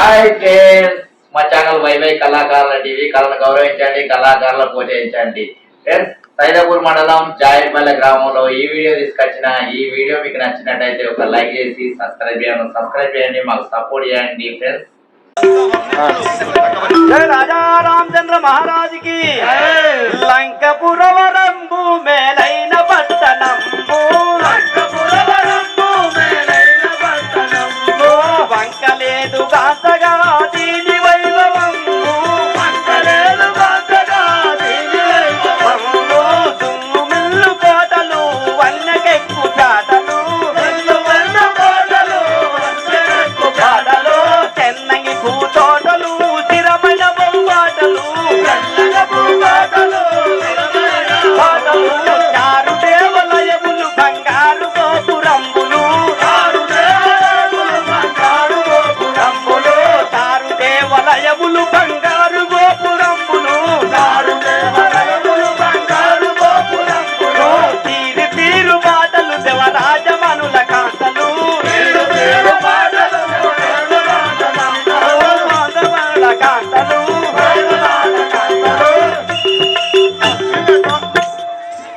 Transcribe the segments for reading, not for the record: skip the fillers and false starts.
Hi friends, మా channel YY కళాకారుల TV. కళను గౌరవించండి, కళాకారులను ప్రోత్సహించండి. ఫ్రెండ్స్, సైదాపూర్ మండలం జాయిపల్లె గ్రామంలో ఈ వీడియో తీసుకొచ్చిన. ఈ వీడియో మీకు నచ్చినట్టయితే ఒక లైక్ చేసి సబ్స్క్రైబ్ చేయండి, మాకు సపోర్ట్ చేయండి ఫ్రెండ్స్. రాజా రామచంద్ర మహారాజుకి లంకపురవరంబు మేలైన పట్టణంబు, వంకలేదు కాంతగా దీని వైభవంబు, దుమ్ము మిల్లు కోటలు వన్నకెక్కు చాటలు, చెన్నంగి పూతోటలు స్థిరమైన బొమ్మాటలు, చారు దేవలయములు బంగారు గోపురంబులు, చారు దేవలయములు బంగారు గోపురంబులు, తీరు తీరు మాటలు దేవరాజమనుల కాంతలు,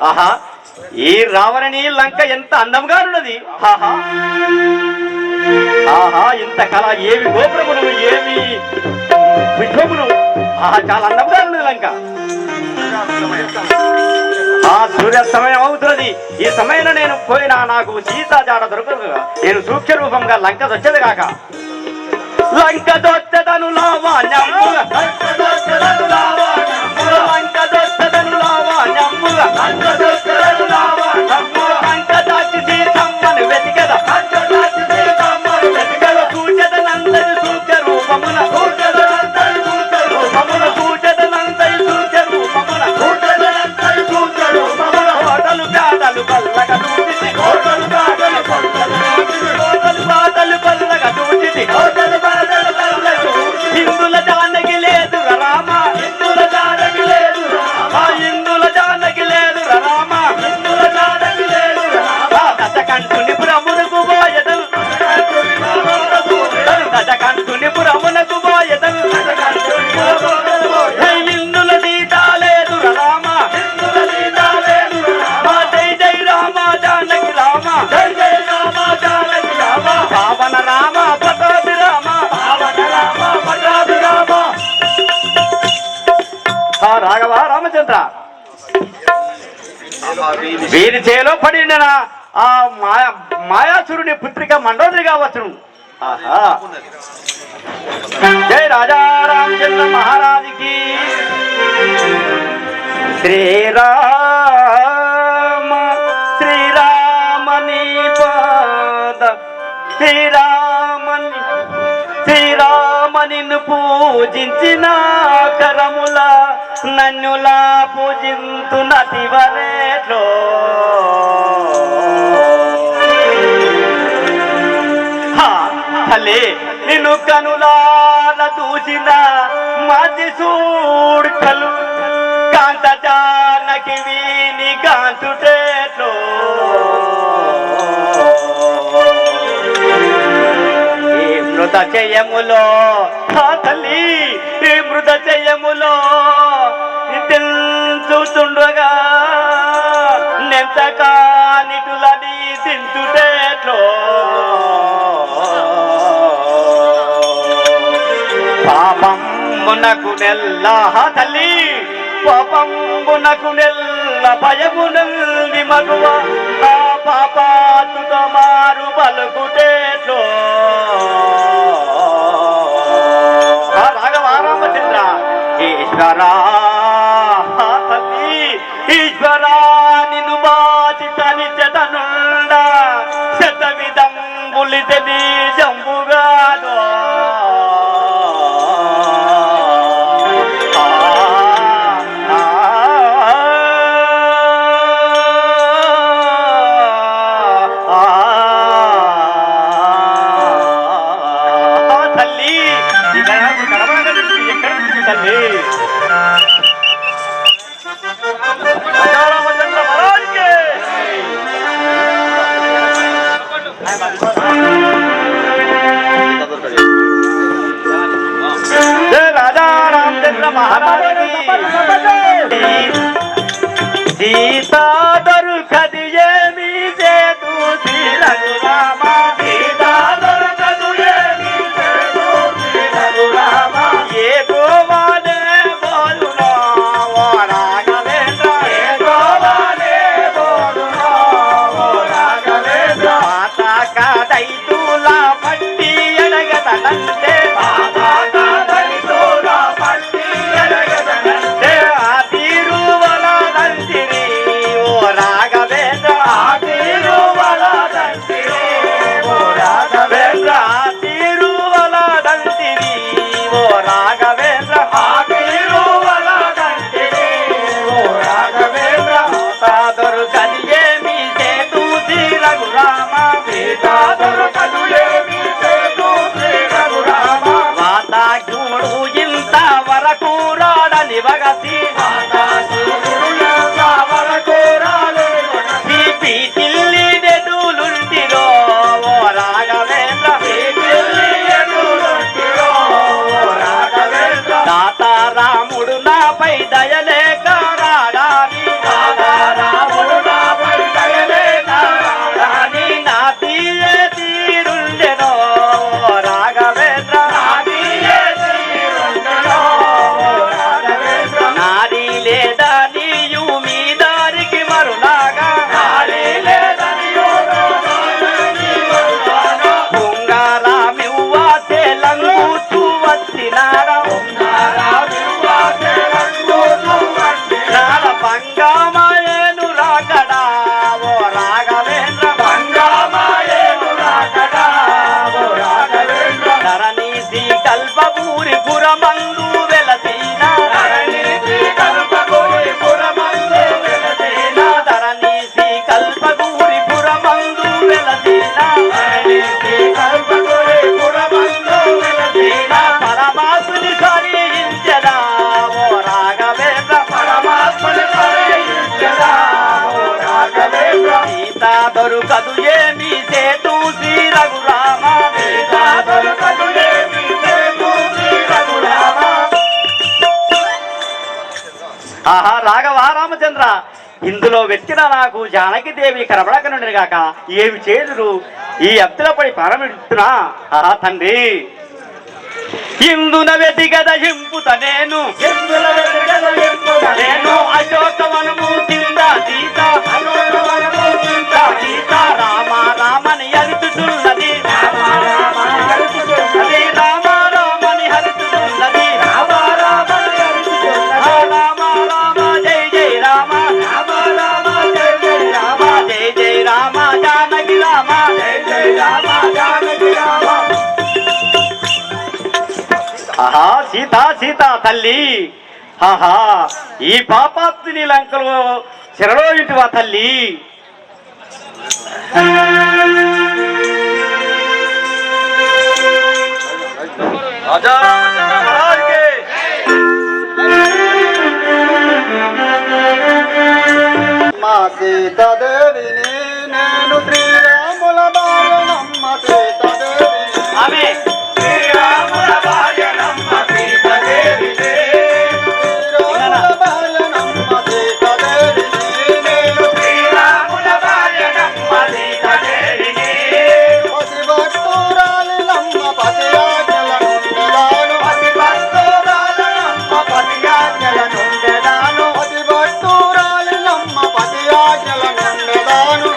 ఆహా, ఈ రావణి లంక ఎంత అందంగా ఉన్నది. ఆహా ఆహా, ఇంత కళ, ఏమి గోపురములు, ఏమి విఠములు. ఆహా, చాలా అందంగా ఉన్నది లంక. ఆ సూర్య సమయం అవుతున్నది. ఈ సమయంలో నేను పోయినా నాకు సీతా జాడ దొరకదు. నేను సూక్ష్మ రూపంగా లంక దొచ్చదు కాక, లంక దొచ్చదను లావాణ్యముగా, లంక దాచి సీతమ్మను వెతికద, సూచదనందరి సూక్ష్మ రూపమున, కోటలు కాటలు పల్లగ దూచితి, హిందుల జానకి లేదు రామ, హిందుల జానకి లేదు రామ, దశకంఠుని పురమునకు పోయదను, దశకంఠుని పురమునకు పోయదను, ఇందుల సీత లేదు రామ, జై జై రామ జానకి రామ, పావన రామ పటాభి రామ, రాఘవ రామచంద్ర, వీరి చేలో పడిన ఆ మాయాసురుని పుత్రిక మండోదరి కావచ్చును. ఆహా, జై రాజా రామచంద్ర మహారాజుకి. శ్రీరామ శ్రీరామని పాద, శ్రీరామనిను పూజించిన కరముల నన్నులా పూజింతు నటివరేట్లో, తల్లి నిన్ను కనులాల దూసిన మాది సూడ్కలు కాంత జానకి వీని కాంతుటేట్లో, ఈ మృత జయములో తల్లి, ఈ మృత జయములో తెలుచుతుండగా నెంతకా నిటులని తింటుటేట్లో, పాపంబునకు నెల్ల తల్లి, పాపంబునకు నెల్ల భయమునంది మగువ, ఆ పాపాతుతో మారు పలుకుటేట్లో. రాఘవ రామచంద్ర, ఈశ్వరా తల్లి, ఈశ్వరా నిన్ను బాచి తనిచెతనుండ శత విధంబులితని జంబుగాదో, తల్లి ఎక్కడ తల్లి. రామచంద్ర మహారాజుకి మహారాజుకి సీతా దొరకది ఏమి చేతు శ్రీ రఘురామ సీతా దొరకదు ఏమి చేతు శ్రీ రఘురామ ఏ గోవానే బోలునో ఓ రాఘవేంద్ర ఏ గోవానే బోలునో ఓ రాఘవేంద్ర మాత కాదైతుల పట్టి ఎడగదంటే మాత కాదైతుల పట్టి ఎడగదంటే ఆ తిరువలదంతిరి ఓ రాఘవేంద్ర ఆ తిరువలదంతిరి ఓ రాఘవేంద్ర ఆ తిరువలదంతిరి ఓ రాఘవేంద్ర ఆ తిరువలదంతిరి ఓ రాఘవేంద్ర సాదరు కది ఏమి చేతు శ్రీ రఘురామ సీతా దొరకదు ఏమి చేతు శ్రీ రఘురామ వాతాగ్యుడు ఇంత వరకు రాడని వగసి పీటిల్లి నెడులుంటిరో ఓ రాఘవేంద్ర తాత రాముడు నాపై దయలేక రాడాని రాముడు నాపై దయలేక రాడాని నా తీయే తీరుండెనో ఓ రాఘవేంద్ర నాది లేదా నీయు మీ దారికి మరులాగా పొంగారామివ్వా తెలంగూచు వచ్చినారా నాడ పంగామాయేను రాకడా ఓ రాఘవేంద్ర పంగామాయేను రాకడా ఓ రాఘవేంద్ర ధరణీసి కల్పపూరి పురమందు వెలసిన ధరణీసి కల్పపూరి పురమందు వెలసిన ధరణీసి కల్పపూరి పురమందు వెలసిన ధరణీసి కల్పపూరి పురమందు వెలసిన పరమాత్ముని సరించదా ఓ రాఘవేంద్ర పరమాత్ముని సరించదా ఓ రాఘవేంద్ర సీతా దొరకదు ఏమి చేతు శ్రీ రఘురామ సీతా దొరకదు ఏమి చేతు శ్రీ రఘురామ ఆహా రాఘవ రామచంద్ర ఇందులో వెతికిన నాకు జానకిదేవి కనబడకనుండి గాక ఏమి చేదురు ఈ అబ్దులపడి ప్రారంభిస్తున్నా ఆహా తండ్రి ఇందున వెతిగద ఇంపుత నేను అశోకవనము కింద సీత సీత రామ రామని హరితున్నది రామ రామని హరితున్నది రామ రామ జై జై రామ జై జై రామ జానకి రామ జై జై రామ జానకి రామ ఆహా సీత సీత తల్లి ఆహా ఈ పాపాత్ముని లంకలో చెరలో ఇంటివా తల్లి రాజా మా సీతాదేవిని నేను శ్రీరాముల భార్యనమ్మ సీతాదేవిని ఆమె శ్రీరాముల భార్యనమ్మ సీతాదేవిని శ్రీరాముల భార్యనమ్మ సీతాదేవిని నేను శ్రీరాముల భార్యనమ్మ సీతాదేవిని పసి భక్తురాలినమ్మ పతియాజ్ఞల నుండెదాను పతి భక్తురాలనమ్మ పతియాజ్ఞల నుండెదాను పసి భక్తురాలినమ్మ పతియాజ్ఞల నుండెదాను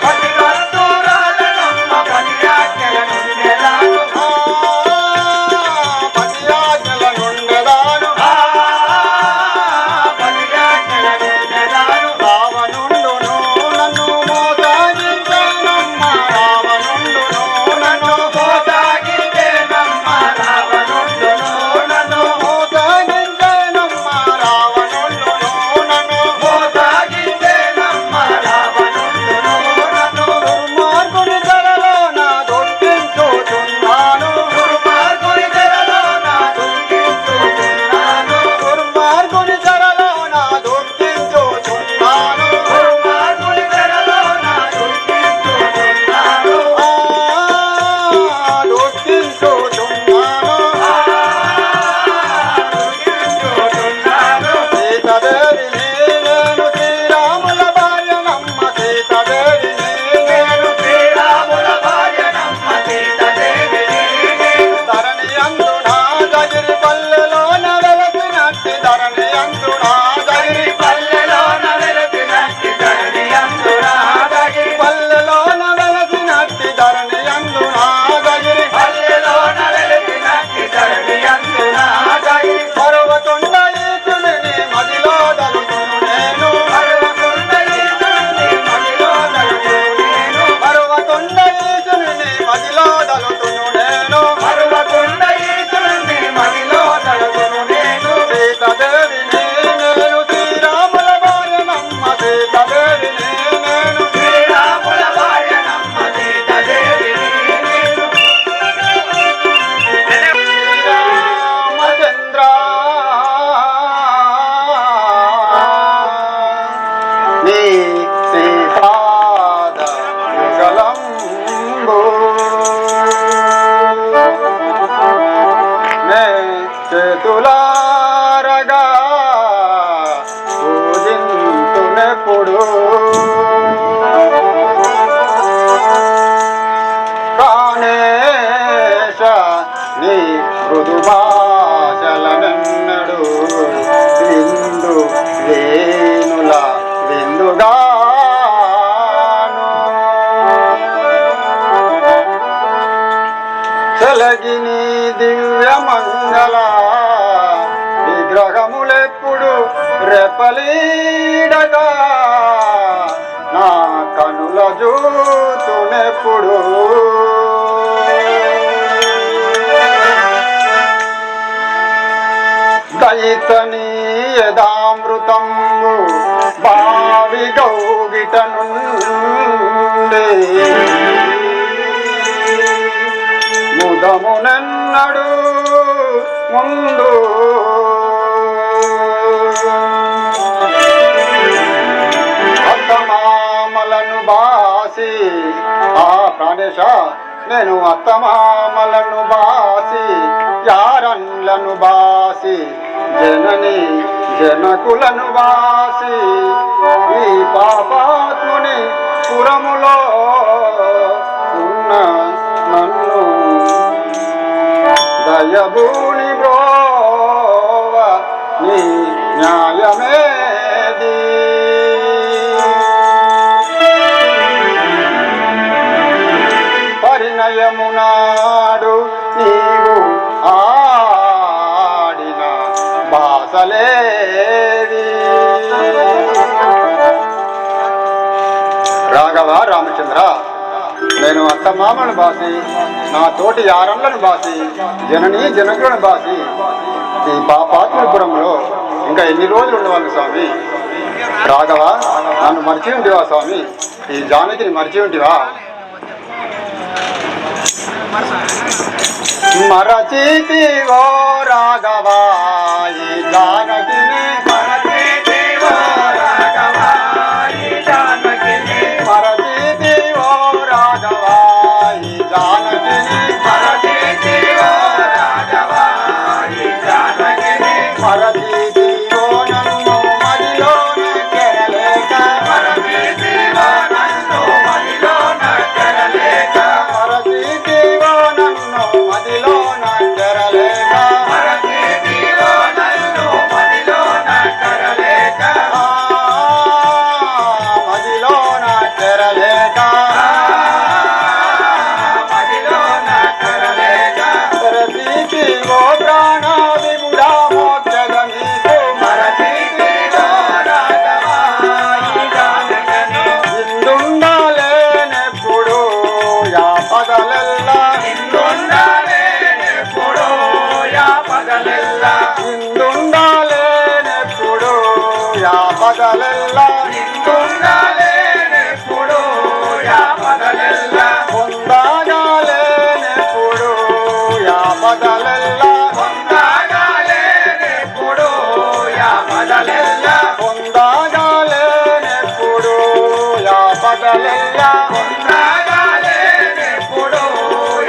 మృదు భాషలనెన్నడు విందు వేణుల విందుగాను చెలగిని దివ్యమంగళ విగ్రహములెప్పుడు రెపలీడగా నా కనుల జూతునెప్పుడు దయితని యదామృతంబు భావి గౌగిట నుండి ముదమునెన్నడు ముందు అత్తమామలను బాసి ఆ ప్రాణేశ నేను అత్తమామలను బాసి యారన్లను బాసి జనని జనకులను బాసి ఈ పాపాత్ముని పురములో ఉన్న నన్ను దయభూని బ్రోవ నీ న్యాయమేది పరిణయమునాడు నీవు ఆడిన భాషలేది రాఘవ రామచంద్ర నేను అత్తమామలను బాసి నా తోటి యారన్లను బాసి జనని జనకులను బాసి ఈ పాపాత్మపురంలో ఇంకా ఎన్ని రోజులు ఉండవాలి స్వామి? రాఘవ నన్ను మర్చి ఉంటివా స్వామి? ఈ జానకిని మర్చి ఉంటివా? మరచితివో రాఘవ ఈ జానకిని మరచితివో రాఘవ ఈ జానకిని మరచితివో రాఘవ ఈ జానకిని మరచితివో రాఘవ ఈ జానకిని మరచితివో నన్ను మదిలోన కెరలేక మరచితివో నన్ను మదిలోన కెరలేక మరచితివో నన్ను మదిలోన కెరలేక మరచితివో నన్ను మదిలోన కెరలేక మదిలోన కెరలేక మదిలోన కెరలేక మరచితివో ప్రాణ విముడా మోక్షద నీకు మరచితివో రాఘవ ఈ జానకిని ఇందుండాలేనెప్పుడు యా పగలెల్లా ఇందుండాలేనెప్పుడు యా పగలెల్లా ఇందుండాలేనెప్పుడు యా పగలెల్లా ఇందుండాలేనెప్పుడు యా పగలెల్లా పొందగాలేనెప్పుడు యా పగలెల్లా పొందగాలేనెప్పుడు యా పగలెల్లా పొందగాలేనెప్పుడు యా పగలెల్లా పొందగాలేనెప్పుడు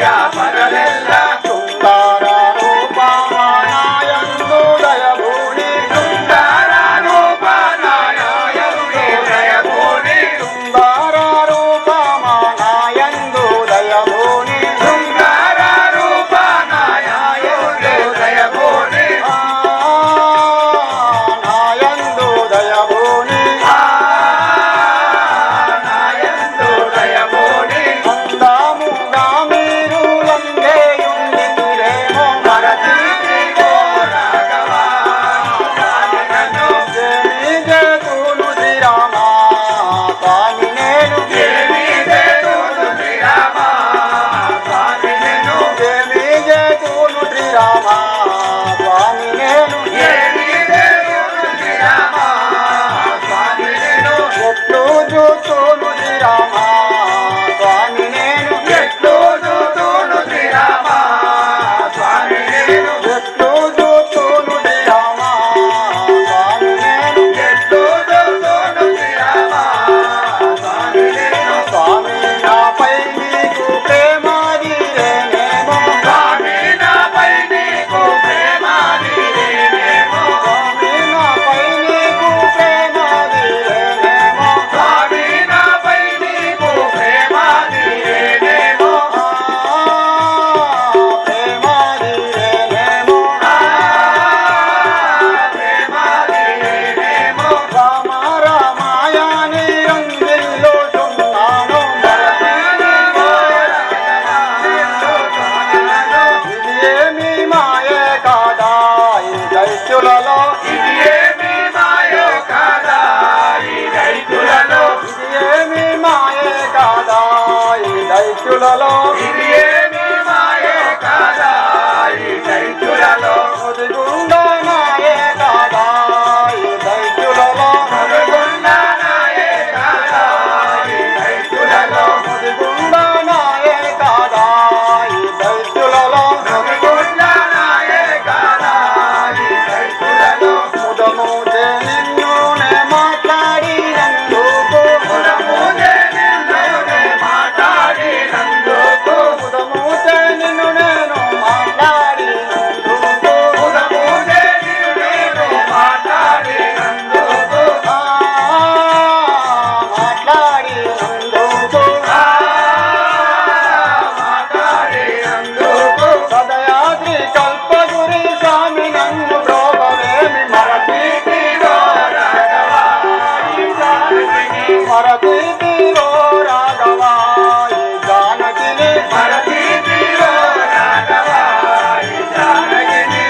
యా పగలెల్లా సుందర రూపమానాయందు దయభూని సుందర రూపమానాయందు దైత్యులలో ఇది ఏమి మాయే కాదా ఈ దైత్యులలో ముదిగుండనాయే కాదా ఈ దైత్యులలో ముదిగుండనాయే కాదా ఈ దైత్యులలో ముదిగుండనాయే కాదా ఈ దైత్యులలో ముదిగుండనాయే కాదా ఈ దైత్యులలో ముదముదే నిన్నునే మాట్లాడినందుకు ముదముదే నిన్నునే మాట్లాడినందుకు ముదముదే నిన్ను నేను మాట్లాడినందుకు ముదముదే నిన్ను నేను మాట్లాడినందుకు మాట్లాడినందుకు మాట్లాడినందుకు సదయాద్రి కల్పగురి స్వామి నన్ను బ్రోవవేమి మరపీతిలో రాఘవా ఈ జానకిని మరతీతిరో రాఘవా ఈ జానకిని మరపీతిలో రాఘవా ఈ జానకిని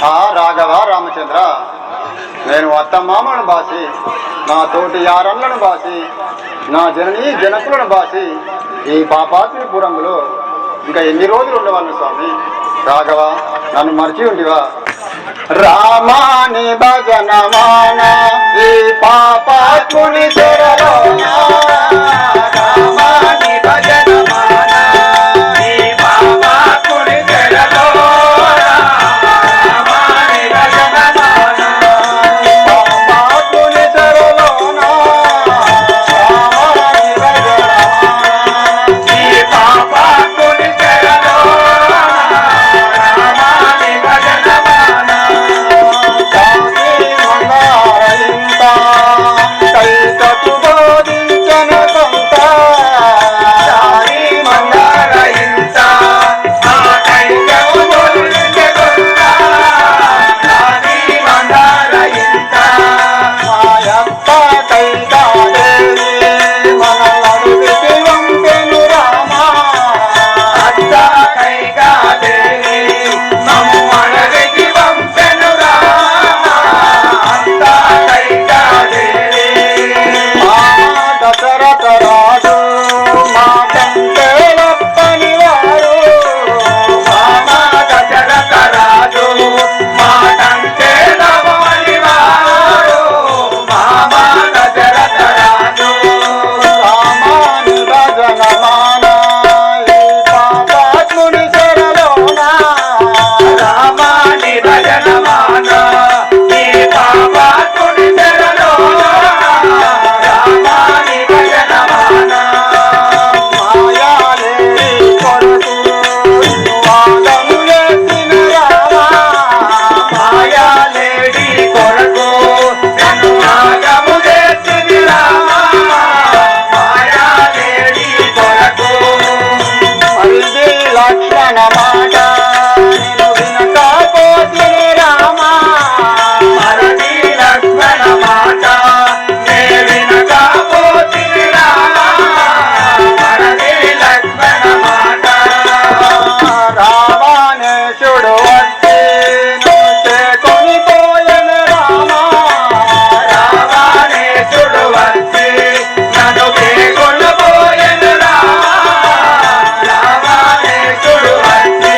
ఆ రాఘవ రామచంద్ర నేను అత్త మామలను బాసి నా తోటి యారన్లను బాసి నా జనని జనకులను బాసి ఈ పాపాత్రిపురంలో ఇంకా ఎన్ని రోజులు ఉండవాళ్ళు స్వామి రాఘవ నన్ను మర్చి ఉంటివా రామాని భజన మాన ఈ పాపాత్ముని చెరలోన రామాని భజన మాన ఈ పాపాత్ముని చెరలో రామాని భజన మాన పాపాత్ముని చెరలోన రామాని భజన ఈ పాపాత్ముని చెరలో రామాని భజన మాన కాని మందారయింత కైకటు బోధించను కొంత సారి మందారయింత ఆ కైకము బోధించెదొంత సారి మందారయింత మాయప్ప కైకాదేవి మనలడికి వంపెను రామా అత్త కైకాదేవి మమ్ము అడవికి పంపెను రామా అత్త కైకాదేవి దశరథ రాజు మా కంటే లప్పని వాడు మామా దశరథ రాజు మాటంటే నమోనివాడు మామా దశరథ రాజు రామాని భజన మానా ఈ పాపాత్ముని చెరలోనా రామాని భజన మాన ఈ పాపాత్ముని చెరలో రామాని భజన మాన మాయాలేడి కొరకు వాదము ఎత్తిన రామా మాయాలేడి కొరకు నన్ను నాగము చేసింది రామా మాయాలేడి కొరకు హరిది లక్ష్మణ మాట నేను వినకపోతిని రామా మరది లక్ష్మణ మాట నే వినకపోతిని రామా మరది లక్ష్మణ మాట రామానేశుడు వచ్చి చేకొని పోయను రామా రామానేశుడు వచ్చి నన్ను కేకొనబోయెను రామా రామానేశుడు వచ్చి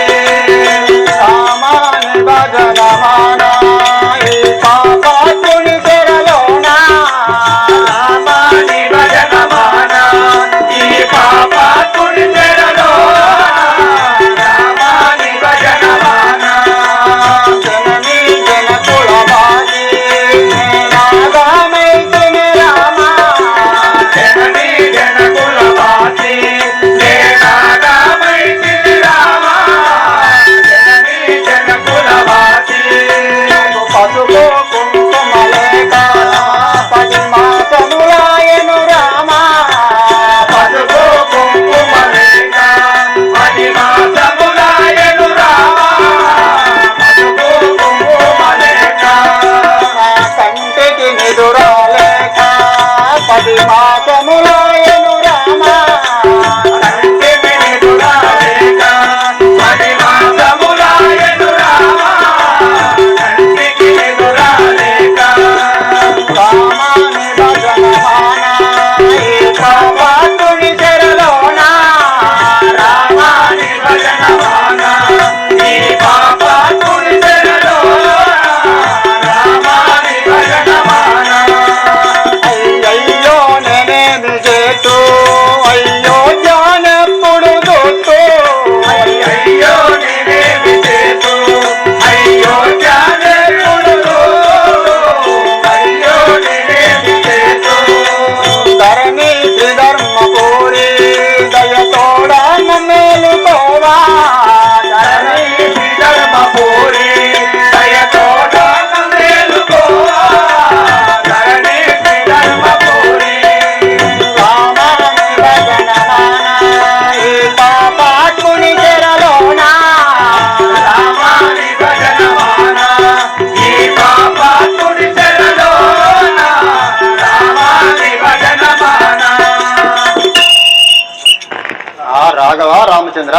రాఘవ రామచంద్ర,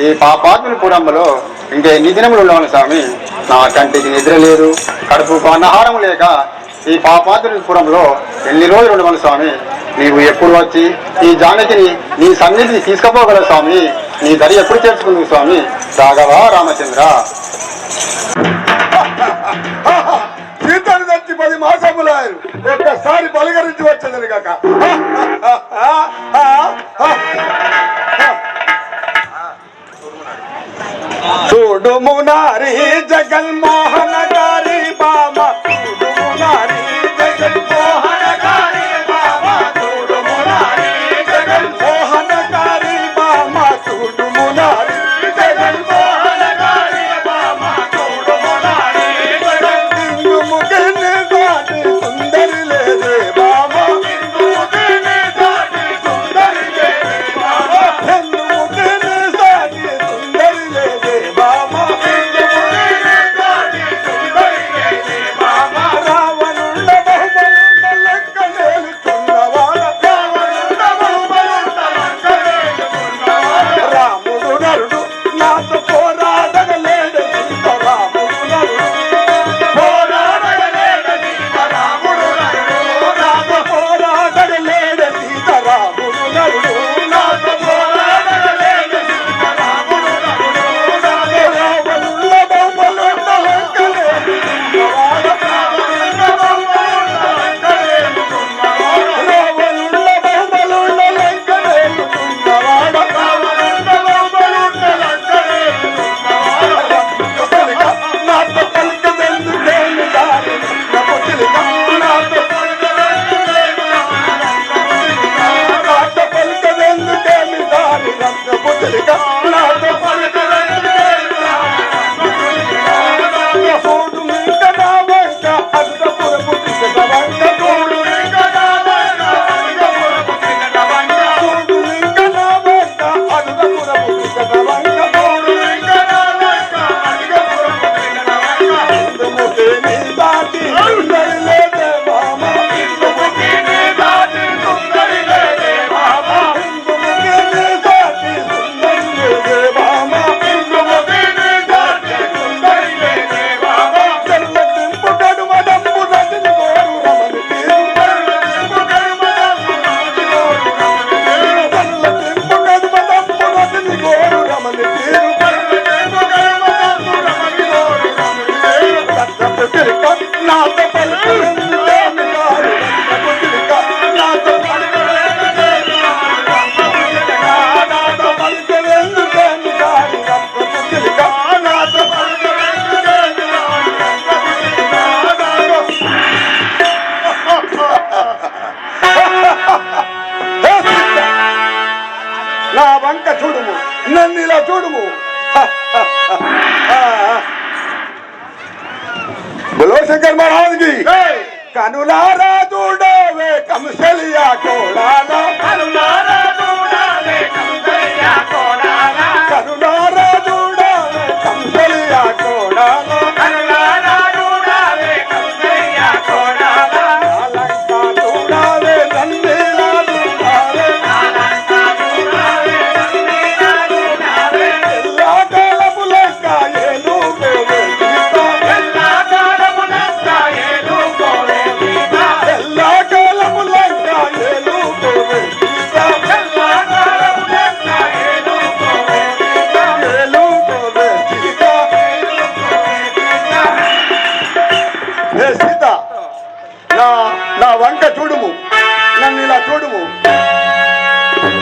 ఈ పాపాత్ముని పురంలో ఇంకా ఎన్ని దినములు ఉండవాలి స్వామి? నా కంటికి నిద్ర లేదు, కడుపుకు అన్నహారం లేక ఈ పాపాత్ముని పురంలో ఎన్ని రోజులు ఉండవాలి స్వామి? నీవు ఎప్పుడు వచ్చి ఈ జానకిని నీ సన్నిధిని తీసుకుపోగలవు స్వామి? నీ దరి ఎప్పుడు చేర్చుకుంది స్వామి? రాఘవ రామచంద్ర. సీతను తెచ్చి 10 మాసములాయరు, ఒక్కసారి పలకరించి వచ్చేదని కాక. చూడుము నారి జగన్మోహన గారి బామ, చూడుము నారి జగన్మోహన గారి బామ, చూడుము నారి జగన్మోహన గారి బామ, చూడుము నారి జగన్మోహన గారి బామ, చూడుము నారి హిందు ముఖిని దాటి సుందరి లేదే బామ, హిందు ముఖిని దాటి సుందరి లేదే బామ, హిందు ముఖిని దాటి సుందరి లేదే బామ, హిందు ముఖిని దాటి సుందరి లేదే బామ. రావణుండ బహుబలుండ లెక్క మేలుచున్నవాడ, రావణుండ బహుబలుండ లెక్క మేలుచున్నవాడ, రాముడు నరుడు నాతో పోరాడగలేడు సీత, రాముడు నరుడు పోరాడగలేడు సీత, రాముడు నరుడు నాతో పోరాడగలేడు సీత, రాముడు నరుడు నాతో పోరాడగలేడు సీత, రాముడు నరుడు నాతో. రావణుండ బహుబలుండ లెక్క మేలుచున్నవాడ, రావణుండ బహుబలుండ లెక్క మేలుచున్నవాడ, రావణుండ బహుబలుండ లెక్క మేలుచున్నవాడ, రావణుండ బహుబలుండ లెక్క మేలుచున్నవాడ. నాతో పలుకదెందుకేమి దారి రత్నపుత్రిక, నాతో పలుకదెందుకేమి నాతో పలుకదెందుకేమి దారి రత్నపుత్రిక, నాతో పలుకదెందుకేమి దారి రత్నపుత్రిక. చూడు మింక నా వంక అదుగపురపు త్రికట వంక, చూడు మింక నా వంక అదుగపురపు త్రికట వంక, చూడు మింక నా వంక అదుగపురపు త్రికట వంక, చూడు మింక నా వంక అదుగపురపు త్రికట వంక. హిందు ముఖిని దాటి సుందరి లేదే బామ, హిందు ముఖిని దాటి సుందరి లేదే బామ, హిందు ముఖిని దాటి సుందరి లేదే బామ, హిందు ముఖిని దాటి సుందరి లేదే బామ. తెల్లటింపు గడుమ దంపు రజని గోరు రమణి తీరు, తెల్లటింపు గడుమ దంపు రజని గోరు రమణి తీరు, తెల్లటింపు గడుమ దంపు రజని గోరు రమణి తీరు, తెల్లటింపు గడుమ దంపు రమణి గోరు రమణి తీరు. రత్నపుత్రిక నాతో పలుకదెందుకేమి దారి రత్నపుత్రిక, నాతో పలుకదెందుకేమి దారి రత్నపుత్రిక, నాతో పలుకదెందుకేమి దారి రత్నపుత్రిక, నాతో పలుకదెందుకేమి దారి రత్నపుత్రిక, నాతో. హే సీత, నా వంక చూడుము, నన్ను ఇలా చూడుము. బలో శంకర్ మహారాజ్కి. కనులారా చూడవే కంసలియా కోడాలా, కనులారా చూడవే కంసలియా కోడాలా, కనులారా చూడవే కంసలియా కోడాలా, కనులారా చూడవే కంసలియా కోడాలా. లంక చూడవే నన్నిలా చూడవే, లంక చూడవే నన్నిలా చూడవే. ఎల్లా కాలము లెక్క ఏలుకోవే సీత, ఎల్లా కాలము లెక్క ఏలుకోవే సీత, ఎల్లా కాలము లెక్క ఏలుకోవే సీత, ఎల్లా కాలము లెక్క ఏలుకోవే సీత, ఏలుకోవే సీత, ఏలుకోవే సీత. హే సీత, నా వంక చూడుము, నన్ను ఇలా చూడుము,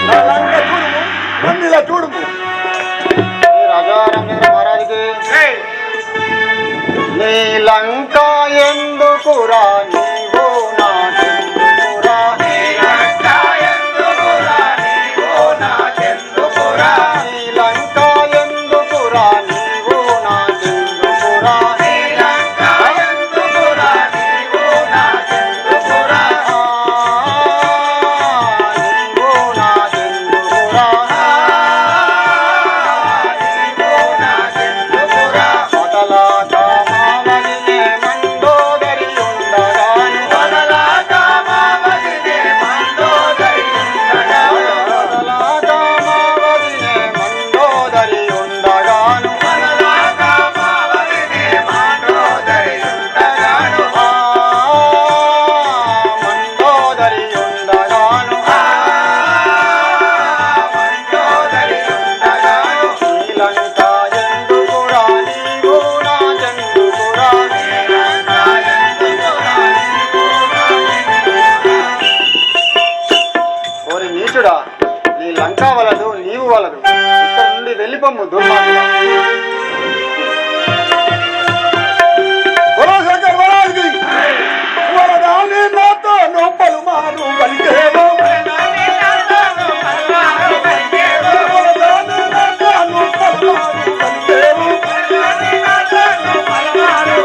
నా లంక చూడుము, నన్ను ఇలా చూడుము. రాజా రామచంద్ర మహారాజుకి. నీ లంక ఎందుకురా, నీవు నాకెందుకురా, నీ లంక ఎందుకురా, నీవు నాకెందుకురా, నీ లంక ఎందుకురా, నీవు నాకెందుకురా, నీ లంక ఎందుకురా, నీవు నాకెందుకురా, నీవు నాకెందుకురా, నీవు నాకెందుకురా. మొదల కామావలినే మండోదరి ఉండగా, నీచుడా, నీ లంక వలదు, నీవు వలదు. ఇక్కడ నుండి వెళ్ళిపోము దుర్మార్గుడా. శంకర్ వరాజుకి వరదాని నాతో నొప్పలు మారు పలికేవు. వరదాని నాతో నొప్పలు మారు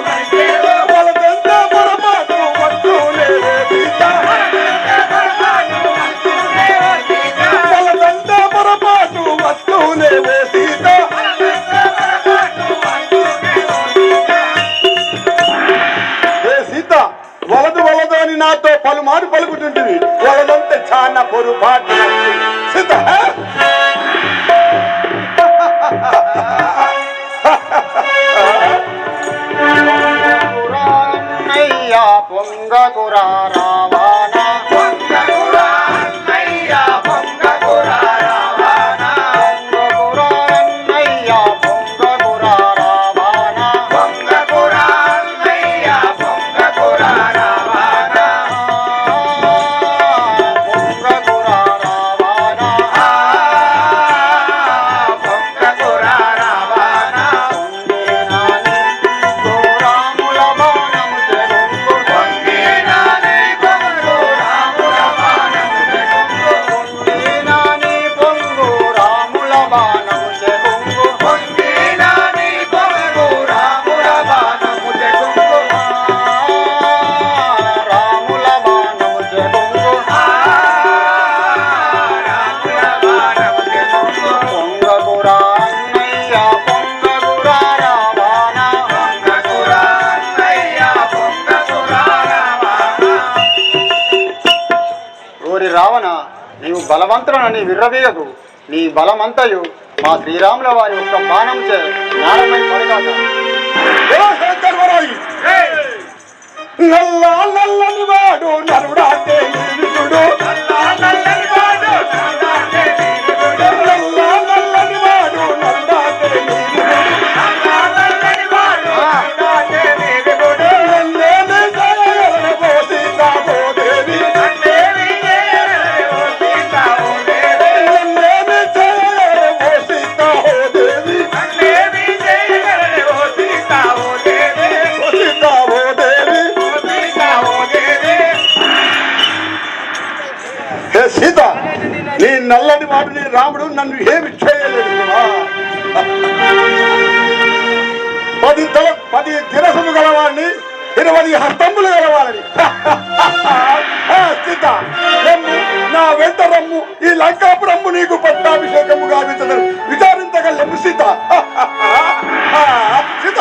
పలికేవు. వలదంత పొరపాటు వస్తూనే సీత. వలదంత పొరపాటు వస్తూనే సీత. వలదు వలదు అని నాతో పలుమారు పలుకుతుంటుంది. వలదంటే చాలా పొరుపాటు సీత. పొంగకురా రావానా, పొంగకురా అన్నయ్యా, పొంగకురా రావానా, పొంగకురా అన్నయ్యా, పొంగకురా రావానా, పొంగకురా అన్నయ్యా, పొంగకురా రావానా, పొంగకురా రావానా, పొంగకురా రావానా. రావణ, నీవు బలవంతుడని విర్రవీయకు. నీ బలమంతయు మా శ్రీరాముల వారి ఒక్క బాణం చే నారమై పడగాక. నల్లా నల్లని వాడు నరుడాటే నీరుడు. నల్లా నల్లని వాడు నరుడాటే నీరుడు. నల్లా నల్లని వాడు నరుడాటే నీరుడు. నల్లా నల్లని వాడు నరుడాటే నీరుడు. నన్నేమి చేయగలను ఓ సీతావో దేవి. నన్నేమి చేయగలను ఓ సీతావో దేవి. నన్నేమి చేయగలను ఓ సీతావో దేవి. నన్నేమి చేయగలను ఓ సీతావో దేవి. ఓ సీతావో దేవి. హే సీత, నీ నల్లని వాడు నీ రాముడు నన్ను ఏమి చేయలేదు. 10 దిరసము గలవాడిని, 20 హస్తములు గలవాడిని. సీత, నా వెంట రమ్ము, ఈ లంకాపురమ్ము నీకు పట్టాభిషేకము గావించదు. విచారించగలము సీత. సీత,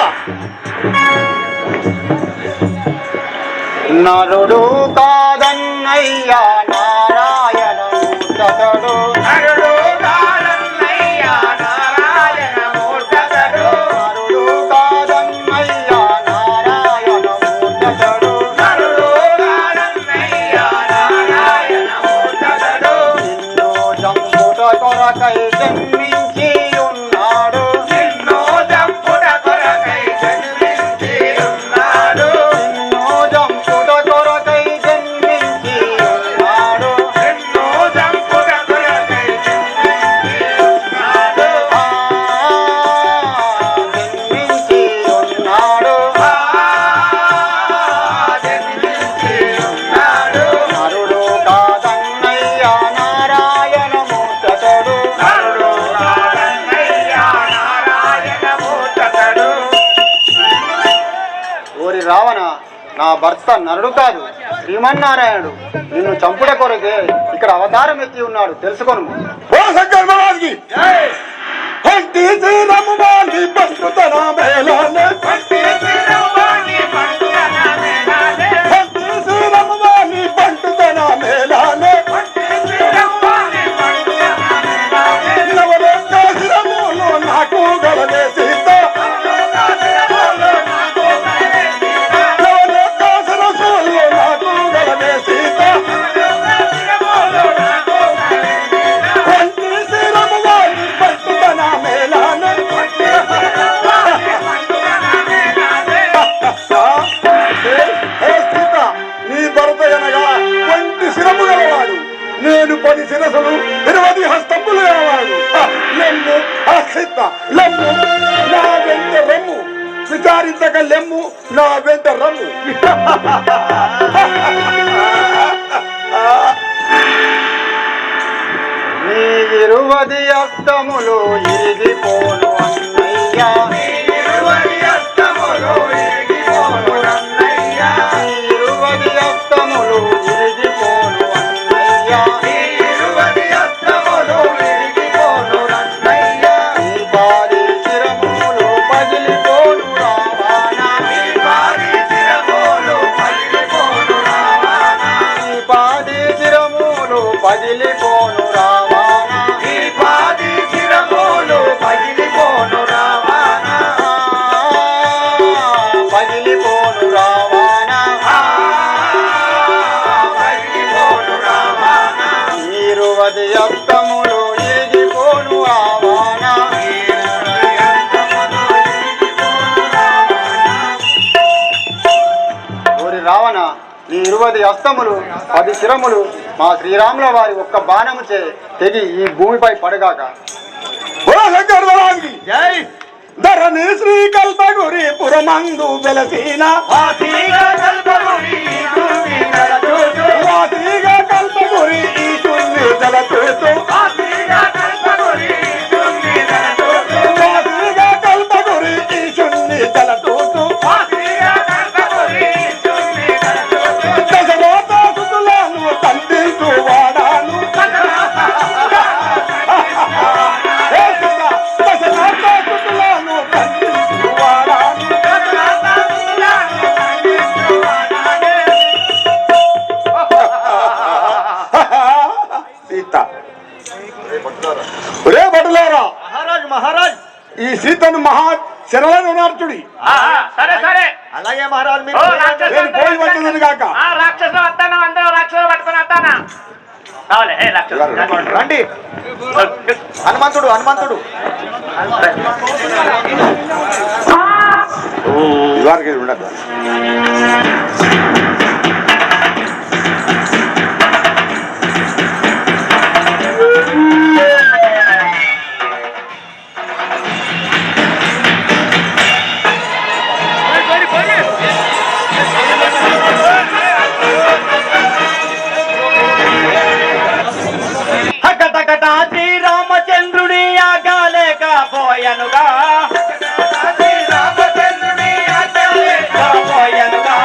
నరుడు కాదన్నయ్యా నారాయణమూర్తడు. నరుడు కాదన్నయ్యా నారాయణమూర్తడు. నరుడు కాదన్నయ్యా నారాయణమూర్తడు. నరుడు కాదన్నయ్యా నారాయణమూర్తడు. నిన్ను చంపుట కొరకై జన్మించి ఉన్నాడు. నిన్ను చంపుట కొరకై జన్మించి ఉన్నాడు. నిన్ను చంపుట కొరకై జన్మించి ఉన్నాడు. నిన్ను చంపుట కొరకై జన్మించి ఉన్నాడు. జన్మించి ఉన్నాడు. జన్మించి ఉన్నాడు. నరుడు కాదన్నయ్యా నారాయణమూర్తడు. నరుడు కాదన్నయ్యా నారాయణమూర్తడు. ఓరి రావణ, నా భర్త నరుడు కాదు, శ్రీమన్నారాయణుడు. నిన్ను చంపుట కొరకే ఇక్కడ అవతారం ఎత్తి ఉన్నాడు, తెలుసుకొను. ఓ శంకర్ మహారాజ్కి పంటి శ్రీరాముని పండుతన మేళానే. పంటి శ్రీరాముని పండుతన మేళానే. పంటి శ్రీరాముని పండుతన మేళానే. పంటి శ్రీరాముని పండుతన మేళానే. నవలోకాశ్రములు నాకు గలదే సీత. నవలోకాశ్రములు నాకు గలదే సీత. నవలోకాశ్రములు నాకు గలదే సీత. నవలోకాశ్రములు నాకు గలదే సీత. పంటి శ్రీరాముని పండుతన మేళానే. పంటి శ్రీరాముని పండుతన మేళానే. ఇరువది అస్తములు ఇరిగిపోను అన్నయ్య ఇరువది అస్తములు ఇరిగిపోను అన్నయ్య ఇరువది అస్తములు ఇరిగిపోను అన్నయ్య ఇరువది అస్తములు ఇరిగిపోను అన్నయ్య ఈ పారి శిరములు పగిలిపోను రావానా ఈ పారి శిరములు పగిలిపోను రావానా ఈ పారి శిరములు పగిలిపోను రావానా ఈ పారి శిరములు పగిలిపోను రావానా పగిలిపోను రావానా పగిలిపోను రావానా ఇరువది అస్తములు ఇరిగిపోను ఆవానా ఓరి రావణ నీ ఇరువది అస్తములు 10 శిరములు మా శ్రీరాముల వారి ఒక్క బాణముచే తెగి ఈ భూమిపై పడగాక. జై ధరణి శ్రీకల్పగురి పురమందు వెలసిన వాసిగా కల్పగురి ఈశుని తలచూతూ వాసిగా కల్పగురి ఈశుని తలచూతూ దశలోతాసులను తండ్రితూ వాడాను దశలోతాసులను తండ్రితూ వాడాను సీత ఒరే బడులారా మహారాజ్ మహారాజ్ ఈ సీతను మహా శరళను నార్చుడి సరే సరే అలాగే మహారాజు మీరు నేను పోయి వచ్చిందని కాక రాక్షసులు వస్తాను అందరూ రాక్షసులు పట్టుకొని వస్తానా కావాలి ఏ రాక్షసులు రండి హనుమంతుడు హనుమంతుడు ఇవారికి ఉండదు హకటకట శ్రీరామచంద్రుని ఆగలేకపోయనుగా పోయనుగా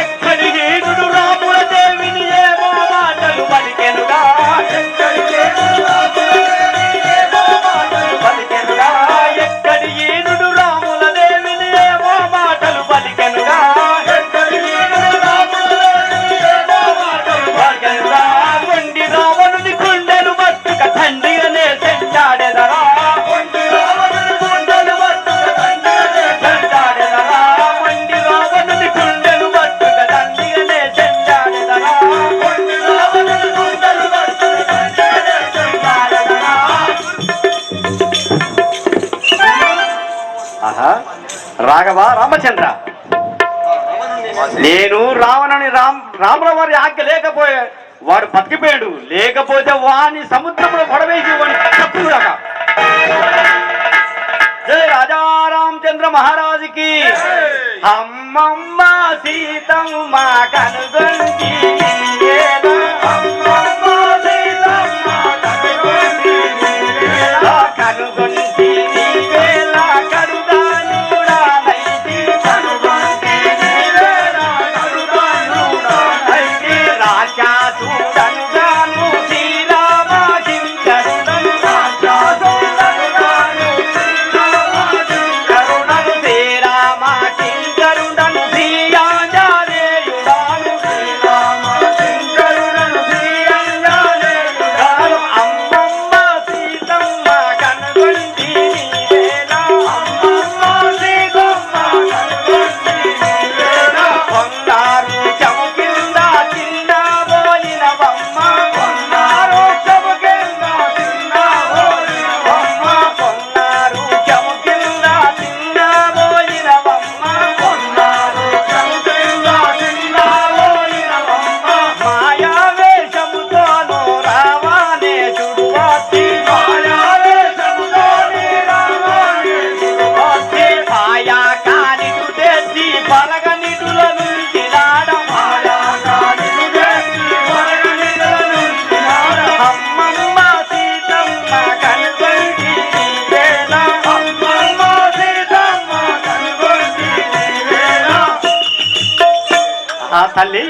ఎక్కడి వీరుడు రాముల దేవిని ఏమో మాటలు పలికెనుగా పలికెనుగా ఎక్కడి వీరుడు రాముల దేవిని ఏమో మాటలు పలికెనుగా పలికెనుగా కొండి రావణుని గుండెలు మట్టుక తండ్రిగానే చెండాడెదరా కొండి రావణుని గుండెలు మట్టుక తండ్రిగానే చెండాడెదరా కొండి రావణుని గుండెలు మట్టుక తండ్రిగానే చెండాడెదరా కొండి రావణుని గుండెలు మట్టుక తండ్రిగానే చెండాడెదరా. ఆహా రాఘవ రామచంద్ర నేను రావణుని రాముల వారి ఆజ్ఞ లేకపోయే వాడు బతికిపోయాడు లేకపోతే వాని సముద్రంలో పడవేసి వాడిని తప్పుదాకా జయ రాజా రామచంద్ర మహారాజుకి అమ్మమ్మ సీతమ్మ కనుగొంటి కనుగొంటి రాక్షసుడనుగాను శ్రీరామ కింకరుడను కరుణను శ్రీరామ కింకరుడను శ్రీయాంజనేయుడాను శ్రీరామ కింకరుడను తల్లి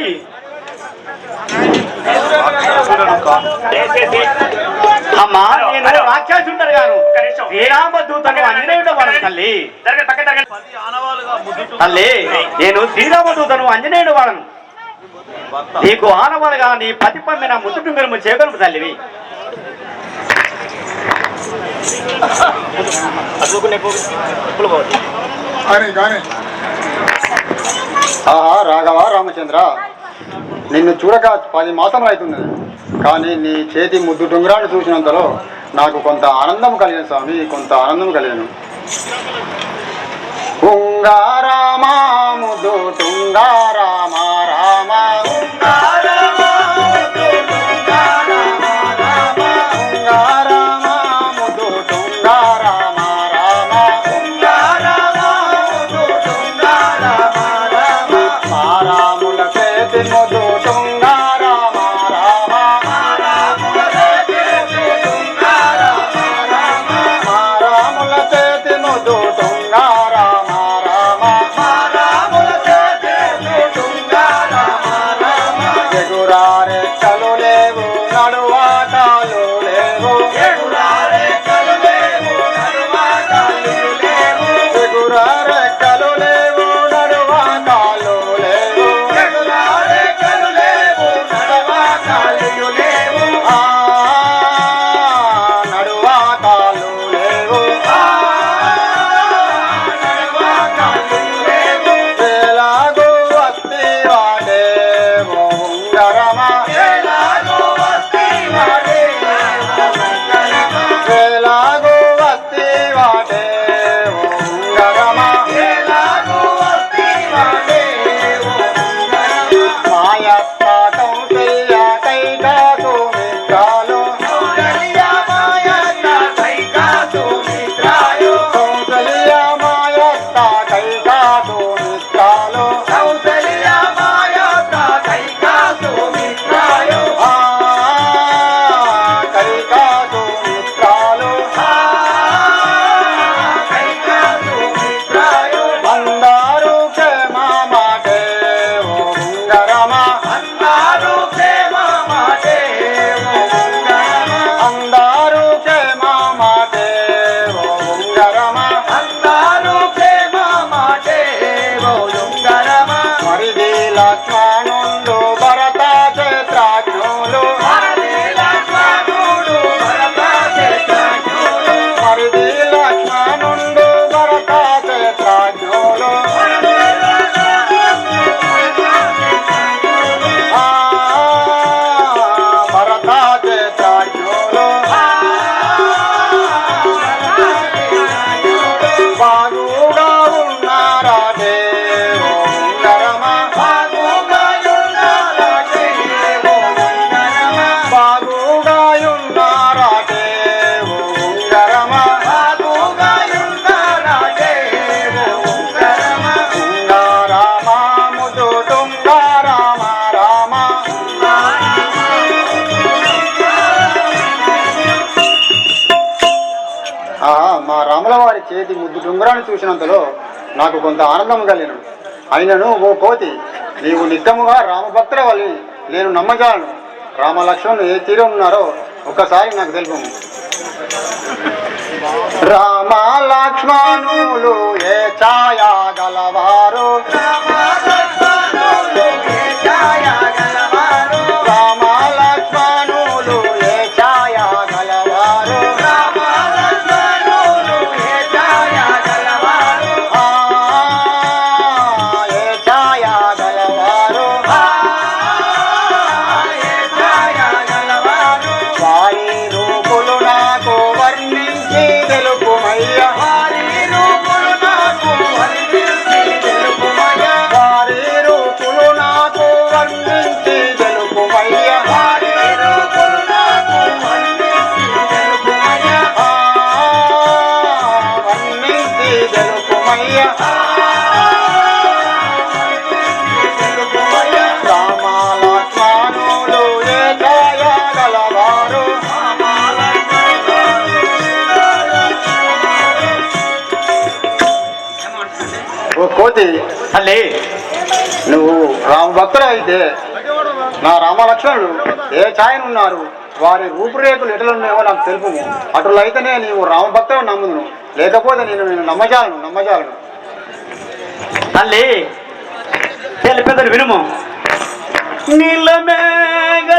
అమ్మా నేను రాక్షసుంటారు గాను శ్రీరామదూతను ఆంజనేయుడు వాడను తల్లి. తల్లి నేను శ్రీరామదూతను ఆంజనేయుడు వాడను. నీకు ఆనవాలుగా నీ పతి పంపిన ముద్దుటు మీరు చేయగలము తల్లివి. ఆహా రాఘవ రామచంద్ర, నిన్ను చూడక 10 మాసములు అవుతున్నది. కానీ నీ చేతి ముద్దు టుంగరాన్ని చూసినంతలో నాకు కొంత ఆనందం కలిగిన స్వామి, కొంత ఆనందం కలిగిన. ఉంగారామా ముద్దు టుంగారామా రామ ఉంగారామా ముద్దు టుంగారామా రామ ఉంగారామా ముద్దు టుంగారామా రామ ఉంగారామా ముద్దు టుంగారామా రామ మారాముల చేతి ముద్దు టుంగారామా రామ మారాముల చేతి టుంగారామా రామ మారాముల చేతి ముద్దు టుంగారామా రామ మారాముల చేతి టుంగారామా రామ ఎగురారే కలు లేవు నడువాటాలు లేవు ఎగురారే కలు లేవు నడువాటాలు లేవు ఎగురారే కలు లేవు నడువాటాలు లేవు ఎగురారే కలు లేవు నడువాటాలు లేవు నడువాటాలు లేవు నడువాటాలు లేవు ఎలాగో వస్తి వాడే ఓ ఉంగరమా ఎలాగో వస్తి వాడే ఎలాగో వస్తి వాడే ఓ ఉంగరమా ఎలాగో వస్తి వాడే ఓ ఉంగరమా మాయత్త కౌసల్య కైకాసు మిత్రాలు కౌసల్య మాయత్త కైకాసు మిత్రాలు కౌసల్య మాయత్త కైకాసు మిత్రాలు కౌసల్య మాయత్త కైకాసు మిత్రాలు కైకాసు మిత్రాలు కైకాసు మిత్రాలు అందరూ ప్రేమ మాటే ఓ ఉంగరమా అందరూ ప్రేమ మాటే ఓ ఉంగరమా అందరూ ప్రేమ మాటే ఓ ఉంగరమా అందరూ ప్రేమ మాటే ఓ ఉంగరమా మరిది లక్ష్మణుడు భరత క్షేత్రాజ్ఞులు మరిది లక్ష్మణుడు భరత క్షేత్రాజ్ఞులు మరిది లక్ష్మణుడు భరత క్షేత్రాజ్ఞులు భరత క్షేత్రాజ్ఞులు బాగుగా ఉన్నారాటే ఓ ఉంగరమా బాగుగా ఉన్నారాటే ఓ ఉంగరమా బాగుగా ఉన్నారాటే ఓ ఉంగరమా బాగుగా ఉన్నారాటే ఓ ఉంగరమా ఉంగారామా ముద్దు టుంగారామా రామ మా రాముల వారి చేతి ముద్దు టుంగరాన్ని చూసినంతలో నాకు కొంత ఆనందం కలిగిన. అయినను ఓ కోతి, నీవు నిత్యముగా రామభక్తుల వల్లి నేను నమ్మజాలను. రామ లక్ష్మణులు ఏ తీరం ఉన్నారో ఒక్కసారి నాకు తెలుపు. రామ లక్ష్మణులు ఏ ఛాయా గలవారు రామ లక్ష్మణులు ఏ ఛాయా గలవారు రామ లక్ష్మణులు ఏ ఛాయా గలవారు రామ లక్ష్మణులు ఏ ఛాయా గలవారు ఏ ఛాయా గలవారు ఏ ఛాయా గలవారు వారి రూపులు నాకు వర్ణించి తెలుపుమయ్య వారి రూపులు నాకు వర్ణించి తెలుపుమయ్య వారి రూపులు నాకు వర్ణించి తెలుపుమయ్య వారి రూపులు నాకు వర్ణించి తెలుపుమయ్య వర్ణించి తెలుపుమయ్య రామ లక్ష్మణులు ఏ ఛాయా గలవారు ఓ కోతి, తల్లి నువ్వు రామ భక్తుడు అయితే నా రామలక్ష్మణుడు ఏ ఛాయను ఉన్నారు, వారి రూపురేఖలు ఎట్లున్నాయో నాకు తెలుపు. అటులైతేనే నీవు రామభక్తుడు నమ్ముదును, లేకపోతే నేను నమ్మజాలను. తల్లి తెలిపేదని వినుము. నీలమేఘ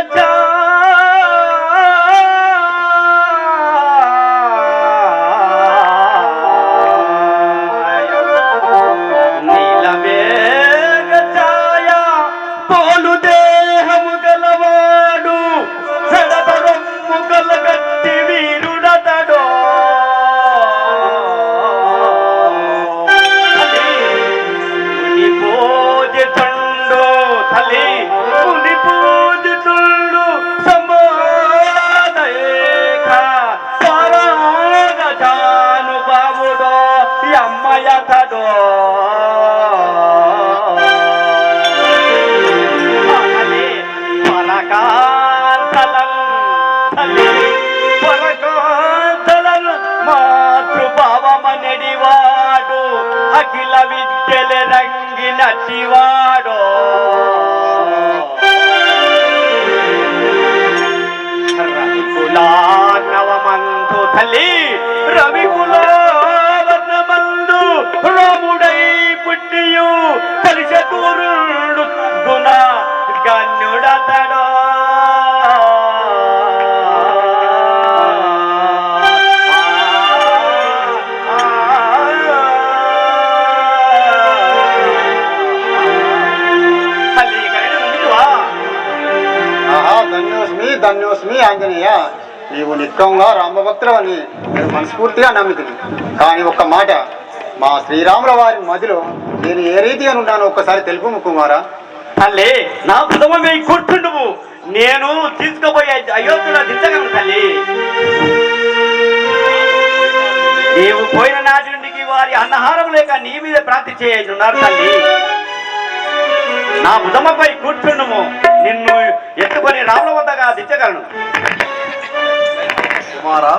మాతృభావమనడివాడు అఖిల విద్యల రంగినటివాడో రవికులార్ణవమందు తల్లి రవికులార్ణమందు రాముడై పుట్టియు కలిశతూరుడు గుణ గణ్యుడతడో. ధన్యోస్మి ఆంజనేయ, నీవు నిత్యంగా రామభక్తుడు అని నేను మనస్ఫూర్తిగా నమ్ముతుంది. కానీ ఒక్క మాట, మా శ్రీరాముల వారి మదిలో నేను ఏ రీతిగా ఉన్నానో ఒక్కసారి తెలుపు కుమారా. తల్లి నా ప్రథమే కూర్చుండువు, నేను తీసుకుపోయే అయోధ్యలో దించగలను తల్లి. నీవు పోయిన నాటి నుండి వారి అన్నహారం లేక నీ మీద ప్రార్థి చేయున్నారు తల్లి. నా బుధమపై కూర్చుండుము, నిన్ను ఎత్తుకొని రాముల వద్దగా దించగలను. కుమారా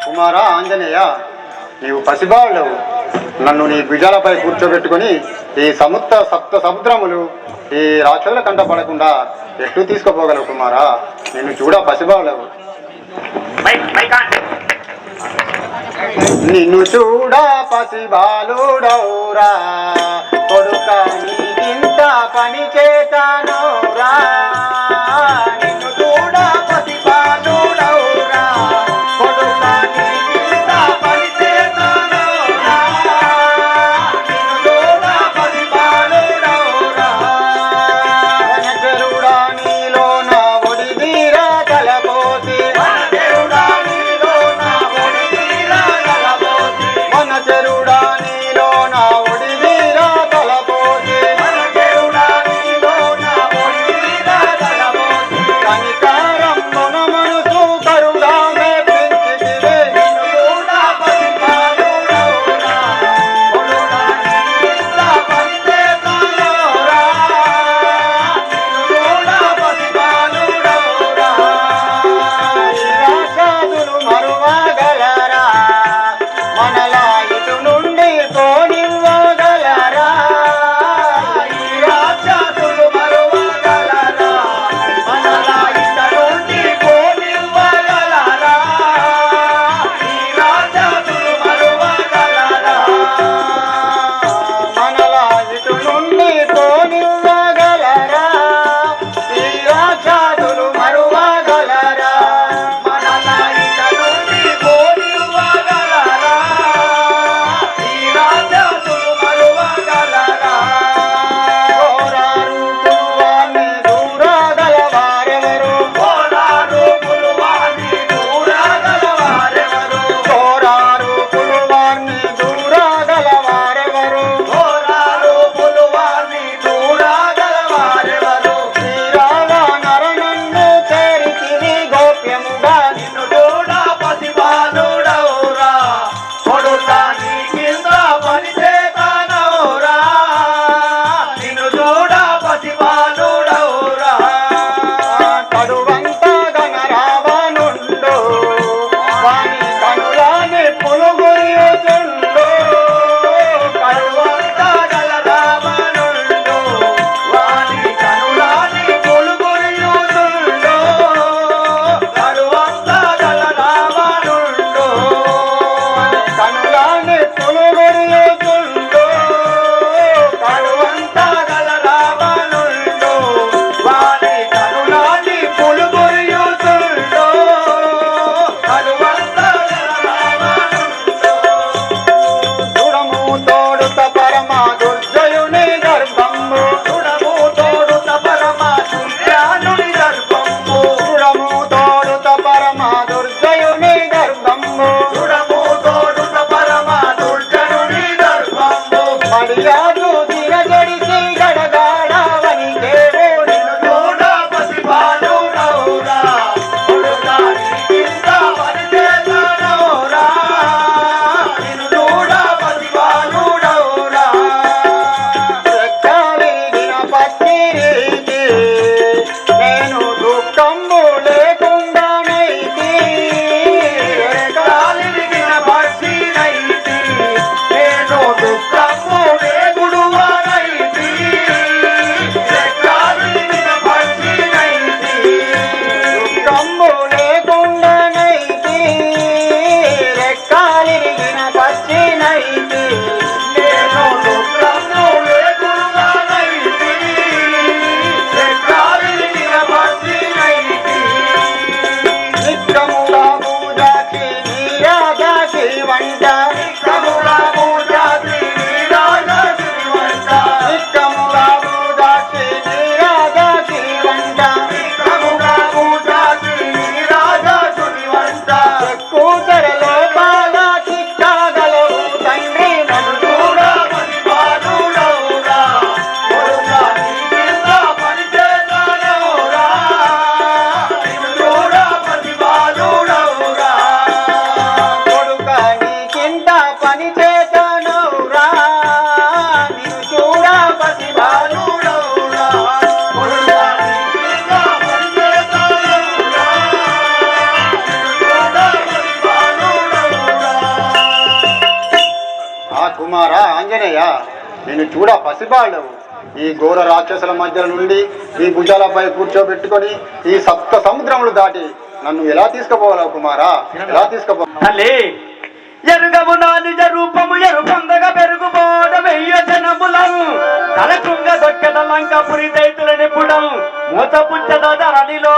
కుమారా ఆంజనేయ, నీవు పసిబాలుడవు. నన్ను నీ భుజాలపై కూర్చోబెట్టుకొని ఈ సప్త సముద్రములు ఈ రాక్షసుల కంట పడకుండా ఎట్లు తీసుకుపోగలవు కుమారా? నిన్ను చూడ పసిబాలుడవు. నిన్ను చూడ పసిబాలుడవురా కొడుక, నీకింత పని చేతానురా. నిన్ను చూడ పసిబాలుడవురా కొడుక, నీకింత పని చేతానురా. నిన్ను చూడ పసిబాలుడవురా. వనచరుడా నీలో నా ఒడి వీరా తలపోసి, వనచరుడా నీలో నా ఒడి వీరా తలపోసి, వనచరుడా నీలో నా ఒడి వీరా తలపోసి, వనచరుడా నీలో నిప్పులు గురియుతుందో కడువంతా గల రావణుండు వారి కనులా నిప్పులు గురియుతుందో కడువంతా గల రావణుండు చూడము తోడుత పరమ దుర్జయుని గర్భంబు చూడము తోడుత పరమ దుర్జానుని గర్భంబు చూడము తోడుత పరమ దుర్జయుని గర్భంబు చూడము తోడుత పరమ దుర్జనుని గర్భంబు మడియాదు తిరగడిసి గడగాడవని దేవో నిన్ను చూడ పసిపాలు నౌరా కొడుకా నీకింత పరిచేతనౌరా నిన్ను చూడ పసిపాలు నౌరా రెక్కలిగిన పచ్చిరీతి నేను దుఃఖము లేకుండానైతి రెక్కలిగిన పచ్చినైతి నేను దుఃఖము లేకుడువానైతి రెక్కలిగిన పచ్చినైతి దుఃఖము లేకుండానైతి రెక్కలిగిన పచ్చినైతి నేను దుఃఖము లేకుడువానైతి రెక్కలిగిన పచ్చినైతి నిత్యముగా పూజకి నీరాజకి వంట నిత్యముగా పూజకి నీరాజకి వంట నిత్యముగా పూజకి నీరాజకి వంట నిత్యముగా పూజకి నీరాజకి వంట కూతరలో బాగా చిక్కగలవు తండ్రి నన్ను చూడ పరిపాలుడవురా కొడుకా నీకింత పరిచేతనౌరా నిన్ను చూడ పరిపాలుడవురా కొడుకా నీకింత పని చేతనౌరా నిన్ను చూడ పరిపాలుడవురా కొడుకా నీకింత పని చేతనౌరా నిన్ను చూడ పరిపాలుడవురా ఆ కుమార ఆంజనేయ నేను చూడ పసిబాళ్ళవు ఈ ఘోర రాక్షసుల మధ్య నుండి ఈ భుజాలపై కూర్చోబెట్టుకొని ఈ సప్త సముద్రములు దాటి నన్ను ఎలా తీసుకుపోవాలవు కుమారా ఎలా తీసుకుపో తల్లి ఎరుగము నా నిజ రూపము ఎరుపొందగా పెరుగుబోడ వెయ్య జనములను తలకుంగ దొక్కెద లంకపురి దైతుల నిపుడం మూత పుచ్చద ధరణిలో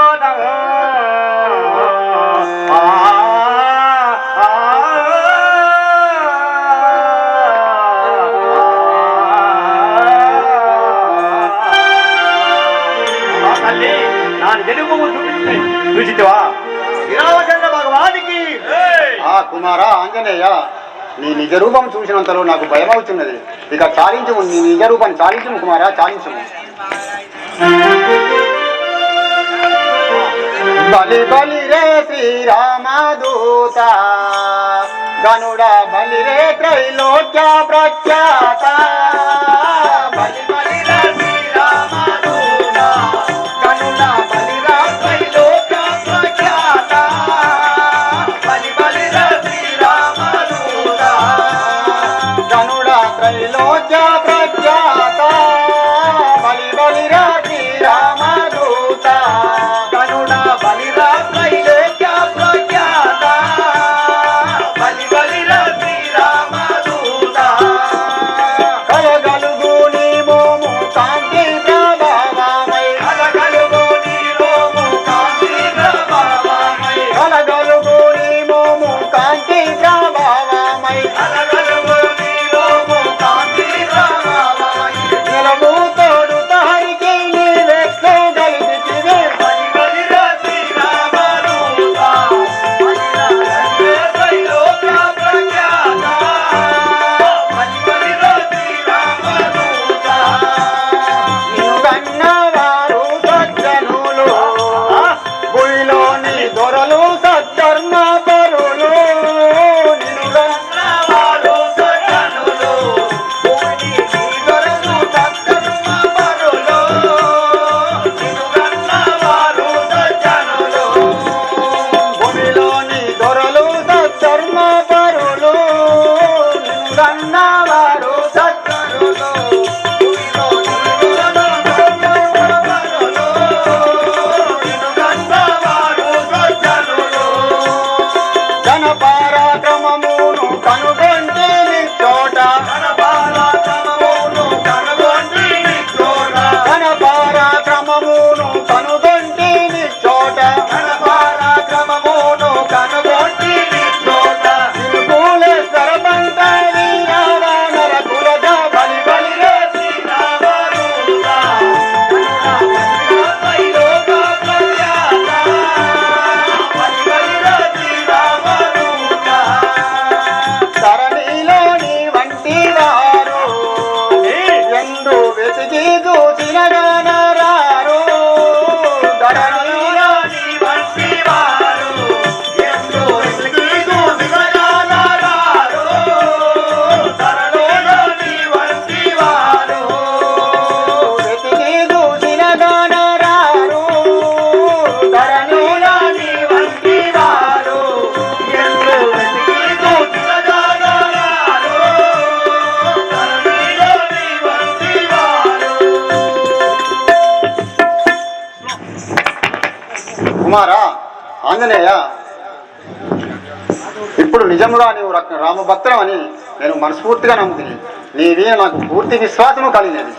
తల్లి నా నిజ రూపము చూచితివా శ్రీరామచంద్ర భగవానికి ఆ కుమార ఆంజనేయ నీ నిజ రూపం చూసినంతలో నాకు భయం అవుతున్నది ఇక చాలించము నీ నిజ రూపాన్ని చాలించము కుమారా చాలించము బలి బలి రే శ్రీరామదూత గనుడ బలి రే త్రైలోక్య ప్రఖ్యాత బలి బలి రే శ్రీరామదూత గనుడ బలి రే త్రైలోక్య ప్రఖ్యాత బలి బలి రే శ్రీరామదూత గనుడ త్రైలోక్య ప్రఖ్యాత బలి బలి రే శ్రీరామదూత గనుడ బలి రే త్రైలోక్య ప్రఖ్యాత బలి బలి రే శ్రీరామదూత కలగలుగు నీ మోము కాంతి ప్రభావమై కలగలుగు నీ మోము కాంతి ప్రభావమై కలగలుగు నీ మోము కాంతి ప్రభావమై కలగలుగు నీ మోము కాంతి ప్రభావమై నిలము తోడు తహరికి నీవెట్లు గలిపితివి బలి బలి రే శ్రీరామదూత బలి రే త్రైలోక్య ప్రఖ్యాత బలి బలి రే శ్రీరామదూత నిన్ను కన్నవారు సజ్జనులు భూమిలోని దొరలు సద్ధర్మ పరులు నిన్ను కన్నవారు కుమారా ఆంజనేయ, ఇప్పుడు నిజముగా నీవు రామభక్తులం అని నేను మనస్ఫూర్తిగా నమ్ముతుంది. నీ మీద నాకు పూర్తి విశ్వాసము కలిగినది.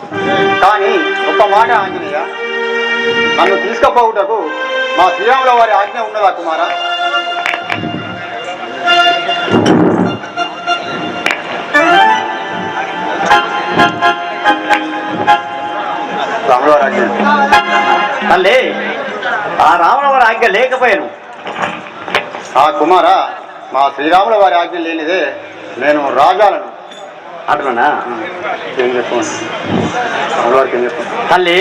కానీ ఒక్క మాట ఆంజనేయ, నన్ను తీసుకుపోవుటకు మా శ్రీరాముల వారి ఆజ్ఞ ఉన్నదా కుమారా? రాముల వారి ఆజ్ఞ తల్లి, ఆ రాముల వారి ఆజ్ఞ లేకపోయాను. ఆ కుమారా, మా శ్రీరాముల వారి ఆజ్ఞ లేనిదే నేను రాజాలను. అట్లనా? ఏం చెప్పండి రాముల వారికి, ఏం చెప్పండి తల్లి?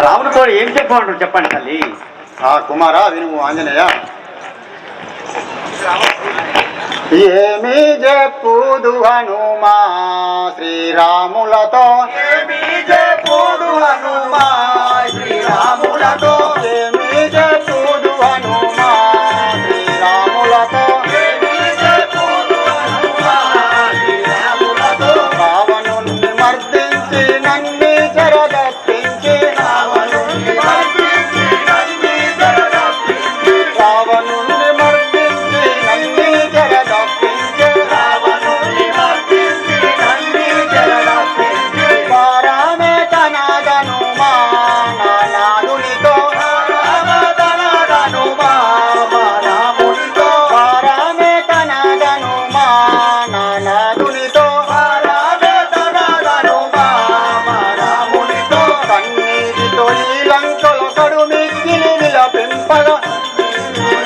రాముడితో ఏం చెప్పమంటారు చెప్పండి తల్లి. ఆ కుమారా విను ఆంజనేయ, ఏమి చెప్పుదు హనుమా శ్రీరాములతో, ఏమి చెప్పుదు హనుమా శ్రీరాములతో, ఏమి చెప్పుదు హనుమా శ్రీరాములతో, ఏమి చెప్పుదు హనుమా శ్రీరాములతో, రావణుణ్ణి మర్దించి నన్ని చెరదప్పించి, రావణుణ్ణి మర్దించి నన్ని చెరదప్పించి, రావణుణ్ణి మర్దించి నన్ని చెరదప్పించి, రావణుణ్ణి మర్దించి నన్ని చెరదప్పించి, వారామే తనదనుమా నానాదునితో, రామధనధనుమా మా రామునితో, వారామే తనదనుమా నానాదునితో, రామధనధనుమా మా రామునితో, కన్నీటితో ఈ లంకల కడుమిక్కిలి విలపింపగా,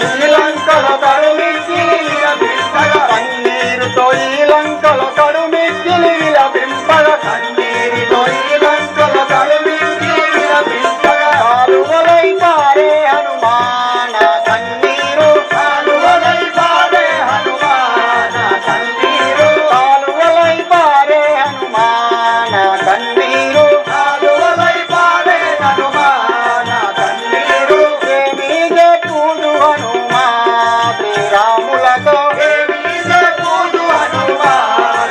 శ్రీలంకల కరుమించి విలపింపగా, కన్నీరుతో ఈ లంకల కడుమిక్కిలి విలపింపగా, కన్నీరితో ఈ లంకల కరుమించి విలపింపగా, కాలువలై పారే హనుమాన కన్నీరు, కాలువలై పారే హనుమాన కన్నీరు, కాలువలై పారే హనుమాన కన్నీరు, కాలువలై పారే హనుమాన కన్నీరు, ఏమి చెప్పుదు హనుమా శ్రీరాములతో, ఏమి చెప్పుదు హనుమా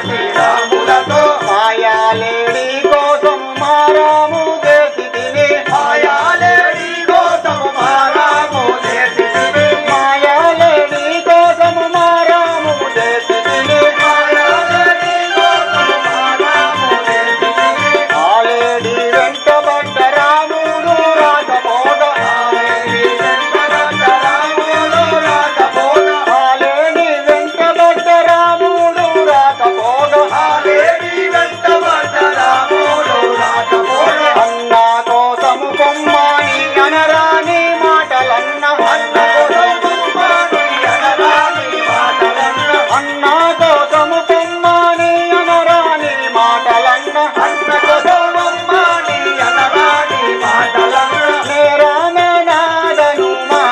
శ్రీరాములతో, మాయాలేడి కోసం మారాము చేసి తిని, మాయాలేడి కోసము మారాము చేసితివి, మాయాలేడి కోసం మారాము చేసి తిని, మాయాలేడి కోసము మారాము చేసితివి, ఆలేడి వెంటబడ్డ రాముడు రాకపోగా, ఆలేడి వెంటబడ్డ రాముడు రాకపోగా, ఆలేడి వెంటబడ్డ రాముడు రాకపోగా, ఆలేడి వెంటబడ్డ రాముడు రాకపోగా, అన్నా కోసము కొమ్మని అనరాని మాటలన్న, అన్న కోసముమాని అనరాని మాటలన్న, అన్నా కోసము కొమ్మని అనరాని మాటలన్న, అన్న కోసముమాని అనరాని మాటలన్న, నేరామే నాదను మా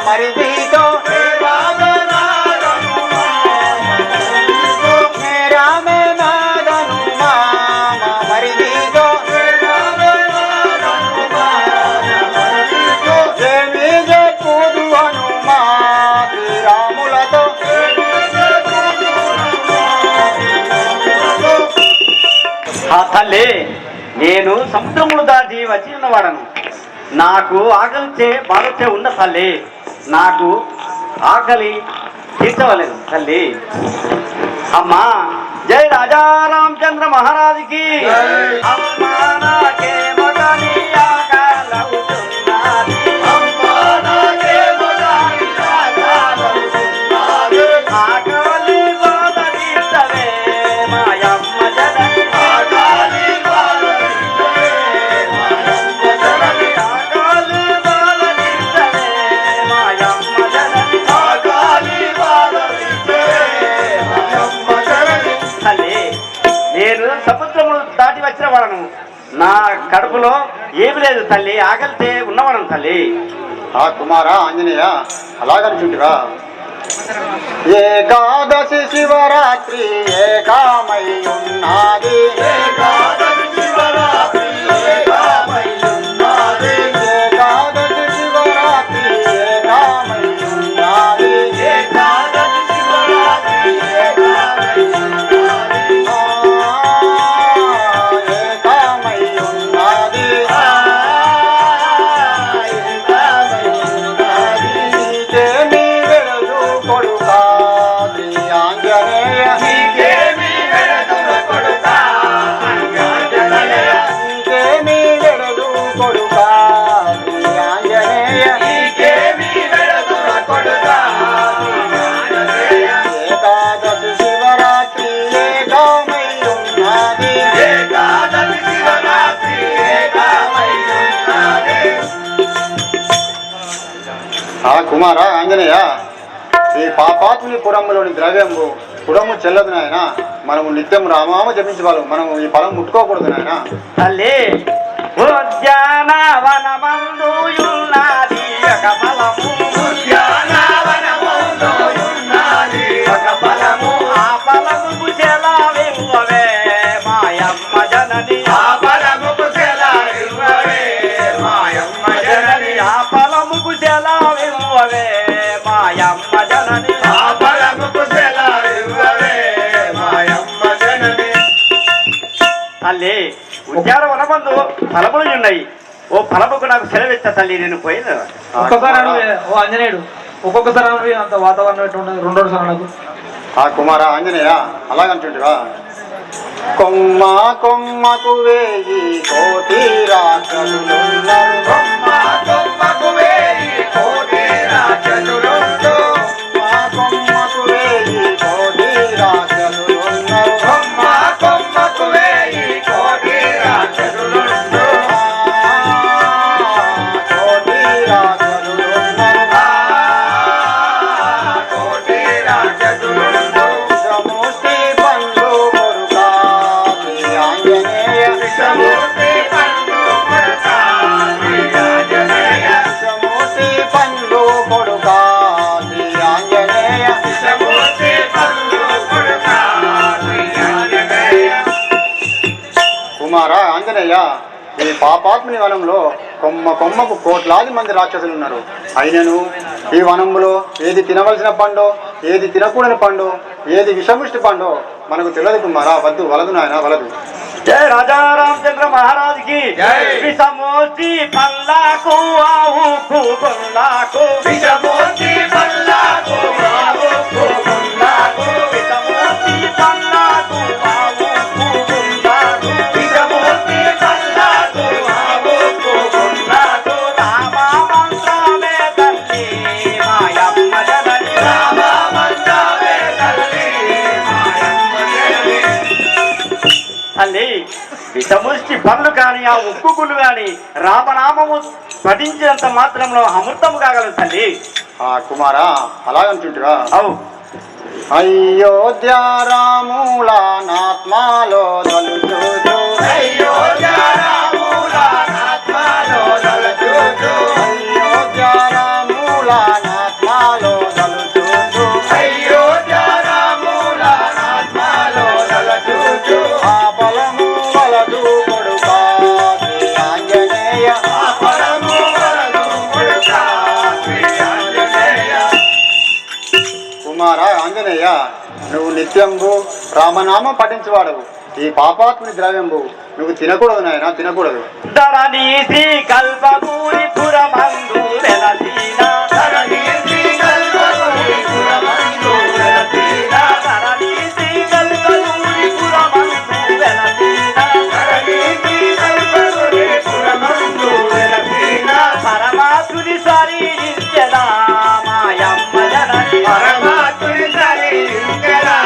మరిదితో, రామనారనుమా నేరామే నాదను మా మరిదితో, ఏమి చెప్పుదు హనుమా శ్రీరాములతో, ఆ తల్లి, నేను సముద్రములు దాటి వచ్చి ఉన్నవాడను. నాకు ఆకలిచే బాధొచ్చే ఉన్న తల్లి, నాకు ఆకలి తీర్చవలేదు తల్లి. అమ్మా, జై రాజా రామచంద్ర మహారాజుకి. అమ్మా, నాకేమో కానీ ఆకలవుతున్నది. అమ్మా నాకేమో దాని ఆకలవుతున్నది. ఆకలి బాధ తీర్చవే మాయమ్మ జనని. ఆకలి బాధలిచ్చవే మాయమ్మ జనని. ఆకలి బాధ తీర్చవే మాయమ్మ జనని. ఆకలి బాధలిచ్చవే మాయమ్మ జనని. తల్లి, నేను సముద్రము దాటి వచ్చిన వాడను. నా కడుపులో ఏమి లేదు తల్లి, ఆకలితే ఉన్నవాడను తల్లి. ఆ కుమారా ఆంజనేయ, అలాగనుచుంటిరా? ఏకాదశి శివరాత్రి ఏకామై ఉన్నది, ఏకాదశి శివరాత్రి ఏకామై ఉన్నది. ఏకాదశి శివరాత్రి ఏకామై ఉన్నది, ఏకాదశి శివరాత్రి ఏకామై ఉన్నది. ఏకామై ఉన్నది, ఏకామై ఆంజనేయ నీకేమి వెడదుర కొడుకా ఆంజనేయ నీకేమి వెడదు కొడుకా శ్రీ ఆంజనేయ నీకేమి వెడదుర కొడుకా ఆంజనేయ ఏకాదశి శివరాత్రి ఏకమయ్యున్నది ఏకాదశి శివరాత్రి ఏకమయ్యున్నది. ఆ కుమార ఆంజనేయ ఈ పాపాత్ముని పురములోని ద్రవ్యము పురము చెల్లదు నాయన. మనము నిత్యం రామామ జపించగలం. మనము ఈ ఫలం ముట్టుకోకూడదు నాయన. తల్లి ఉద్యానవనమందుయున్నది ఒక ఫలము ఉద్యానవనమందుయున్నది ఒక ఫలము. ఆ ఫలముకు చెలావివ్వవే మాయమ్మ జనని ఆ ఫలముకు సెలవివ్వవే మాయమ్మ జనని. ఆ ఫలముకు చెలావివ్వవే మాయమ్మ జనని ఆ ఫలముకు సెలవివ్వవే మాయమ్మ జనని. తల్లి ఉద్యానవనమందు ఫలములు ఉన్నాయి. ఓ ఫలముకు నాకు సెలవిస్తా తల్లి, నేను పోయింది. ఒక్కొక్కసారి ఓ ఆంజనేయుడు ఒక్కొక్కసారి అను అంత వాతావరణం ఎట్లా ఉండదు. రెండో సార్ నాకు ఆ కుమార ఆంజనేయ అలాగంటుంటివా? కొమ్మ కొమ్మకు వేయి కోటి రాక్షసులున్నారు. కొమ్మ కొమ్మకు వేయి కోటి రాక్షసులుండు. కొమ్మ కొమ్మకు వేయి కోటి రాక్షసులున్నారు. కొమ్మ కొమ్మకు వేయి కోటి రాక్షసులుండు. కోటి రాక్షసులున్నారు. కోటి రాక్షసులుండు. విషమూర్తి పండు కొడుకా శ్రీ ఆంజనేయ విషమూర్తి పండు కొడుకా శ్రీ ఆంజనేయ. విషమూర్తి పండు కొడుకా శ్రీ ఆంజనేయ విషమూర్తి పండు కొడుకా శ్రీ ఆంజనేయ. కుమార ఆంజనేయ ఈ పాపాత్ముని వనంలో కొమ్మ కొమ్మకు కోట్లాది మంది రాక్షసులు ఉన్నారు. అయినను ఈ వనంలో ఏది తినవలసిన పండో ఏది తినకూడని పండో ఏది విషముష్టి పండో మనకు తెలియదు కుమారా. వద్దు, వలదు నాయన, వలదు. జయ రాజా రామచంద్ర మహారాజ్ కి జై. విషమూర్తి పల్లాకు ఆవుకు గొల్లాకు విషమూర్తి పల్లాకు ఆవుకు గుండాకు. విషమూర్తి పల్లాకు ఆవుకు గొల్లాకు విషమూర్తి పల్లాకు ఆవుకు గుండాకు. రామ మంత్రమే తల్లి మాయమ్మ జనని రామ మంత్రమే తల్లి మాయమ్మ జనని. తల్లి విషముష్టి పనులు కాని ఆ ఉక్కుగుళ్ళు కాని రామనామము పఠించినంత మాత్రంలో అమృతము కాగలదు తల్లి. ఆ కుమారా అలాగంటుంటివా? అవు అయోధ్య రాముల నాత్మాలో తలుచూచు అయోధ్య రాముల నాత్మలో తలచూచు. అయోధ్య రాముల నాత్మాలో తలుచూచు అయోధ్య రాముల నాత్మలో తలచూచు. ఆ ఫలము వలదు కొడుకా శ్రీ ఆంజనేయ ఆ ఫలము వలదు కొడుకా శ్రీ ఆంజనేయ. కుమార ఆంజనేయ నువ్వు నిత్యంబు రామనామం పఠించువాడవు. ఈ పాపాత్ముని ద్రవ్యంబు నువ్వు తినకూడదు నాయన, తినకూడదు. ధరణీసి కల్పమూరి పురమందు వెలసిన ధరణీసి కల్పమూరి పురమందు వెలసిన. ధరణీసి కల్పమూరి పురమందు వెలసిన ధరణీసి కల్పమూరి పురమందు వెలసిన. పరమాత్ముని స్వరించెదా మాయమ్మ జనని పరమాత్ముని సరించెదా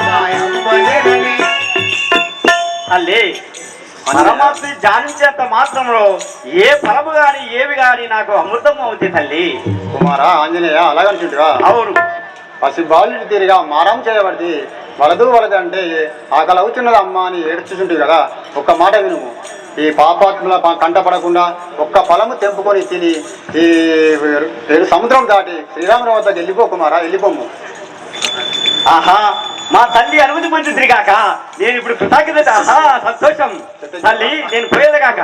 మాయమ్మ జనని. తల్లి పరమాత్ముని ధ్యానించేంత మాత్రంలో ఏ ఫలము గాని ఏవి గాని నాకు అమృతం అవుతుంది తల్లి. కుమార ఆంజనేయ అలాగంటుంటివా? అవును పసి బాలుడి తీరిగా మారం చేయబడి వలదు వలదు అంటే ఆకలి అవుతున్నది అమ్మ అని ఏడ్చుచుంటుంది కదా. ఒక్క మాట వినుము. ఈ పాపాత్ముల కంటపడకుండా ఒక్క ఫలము తెంపుకొని తిని ఈ 7 సముద్రం దాటి శ్రీరాముని వద్దకు వెళ్ళిపో కుమారా, వెళ్ళిపోము. ఆహా మా తల్లి అనుమతి పొందుతుంది కాక నేను ఇప్పుడు కృతజ్ఞత. ఆహా సంతోషం తల్లి, నేను పోయేది కాక.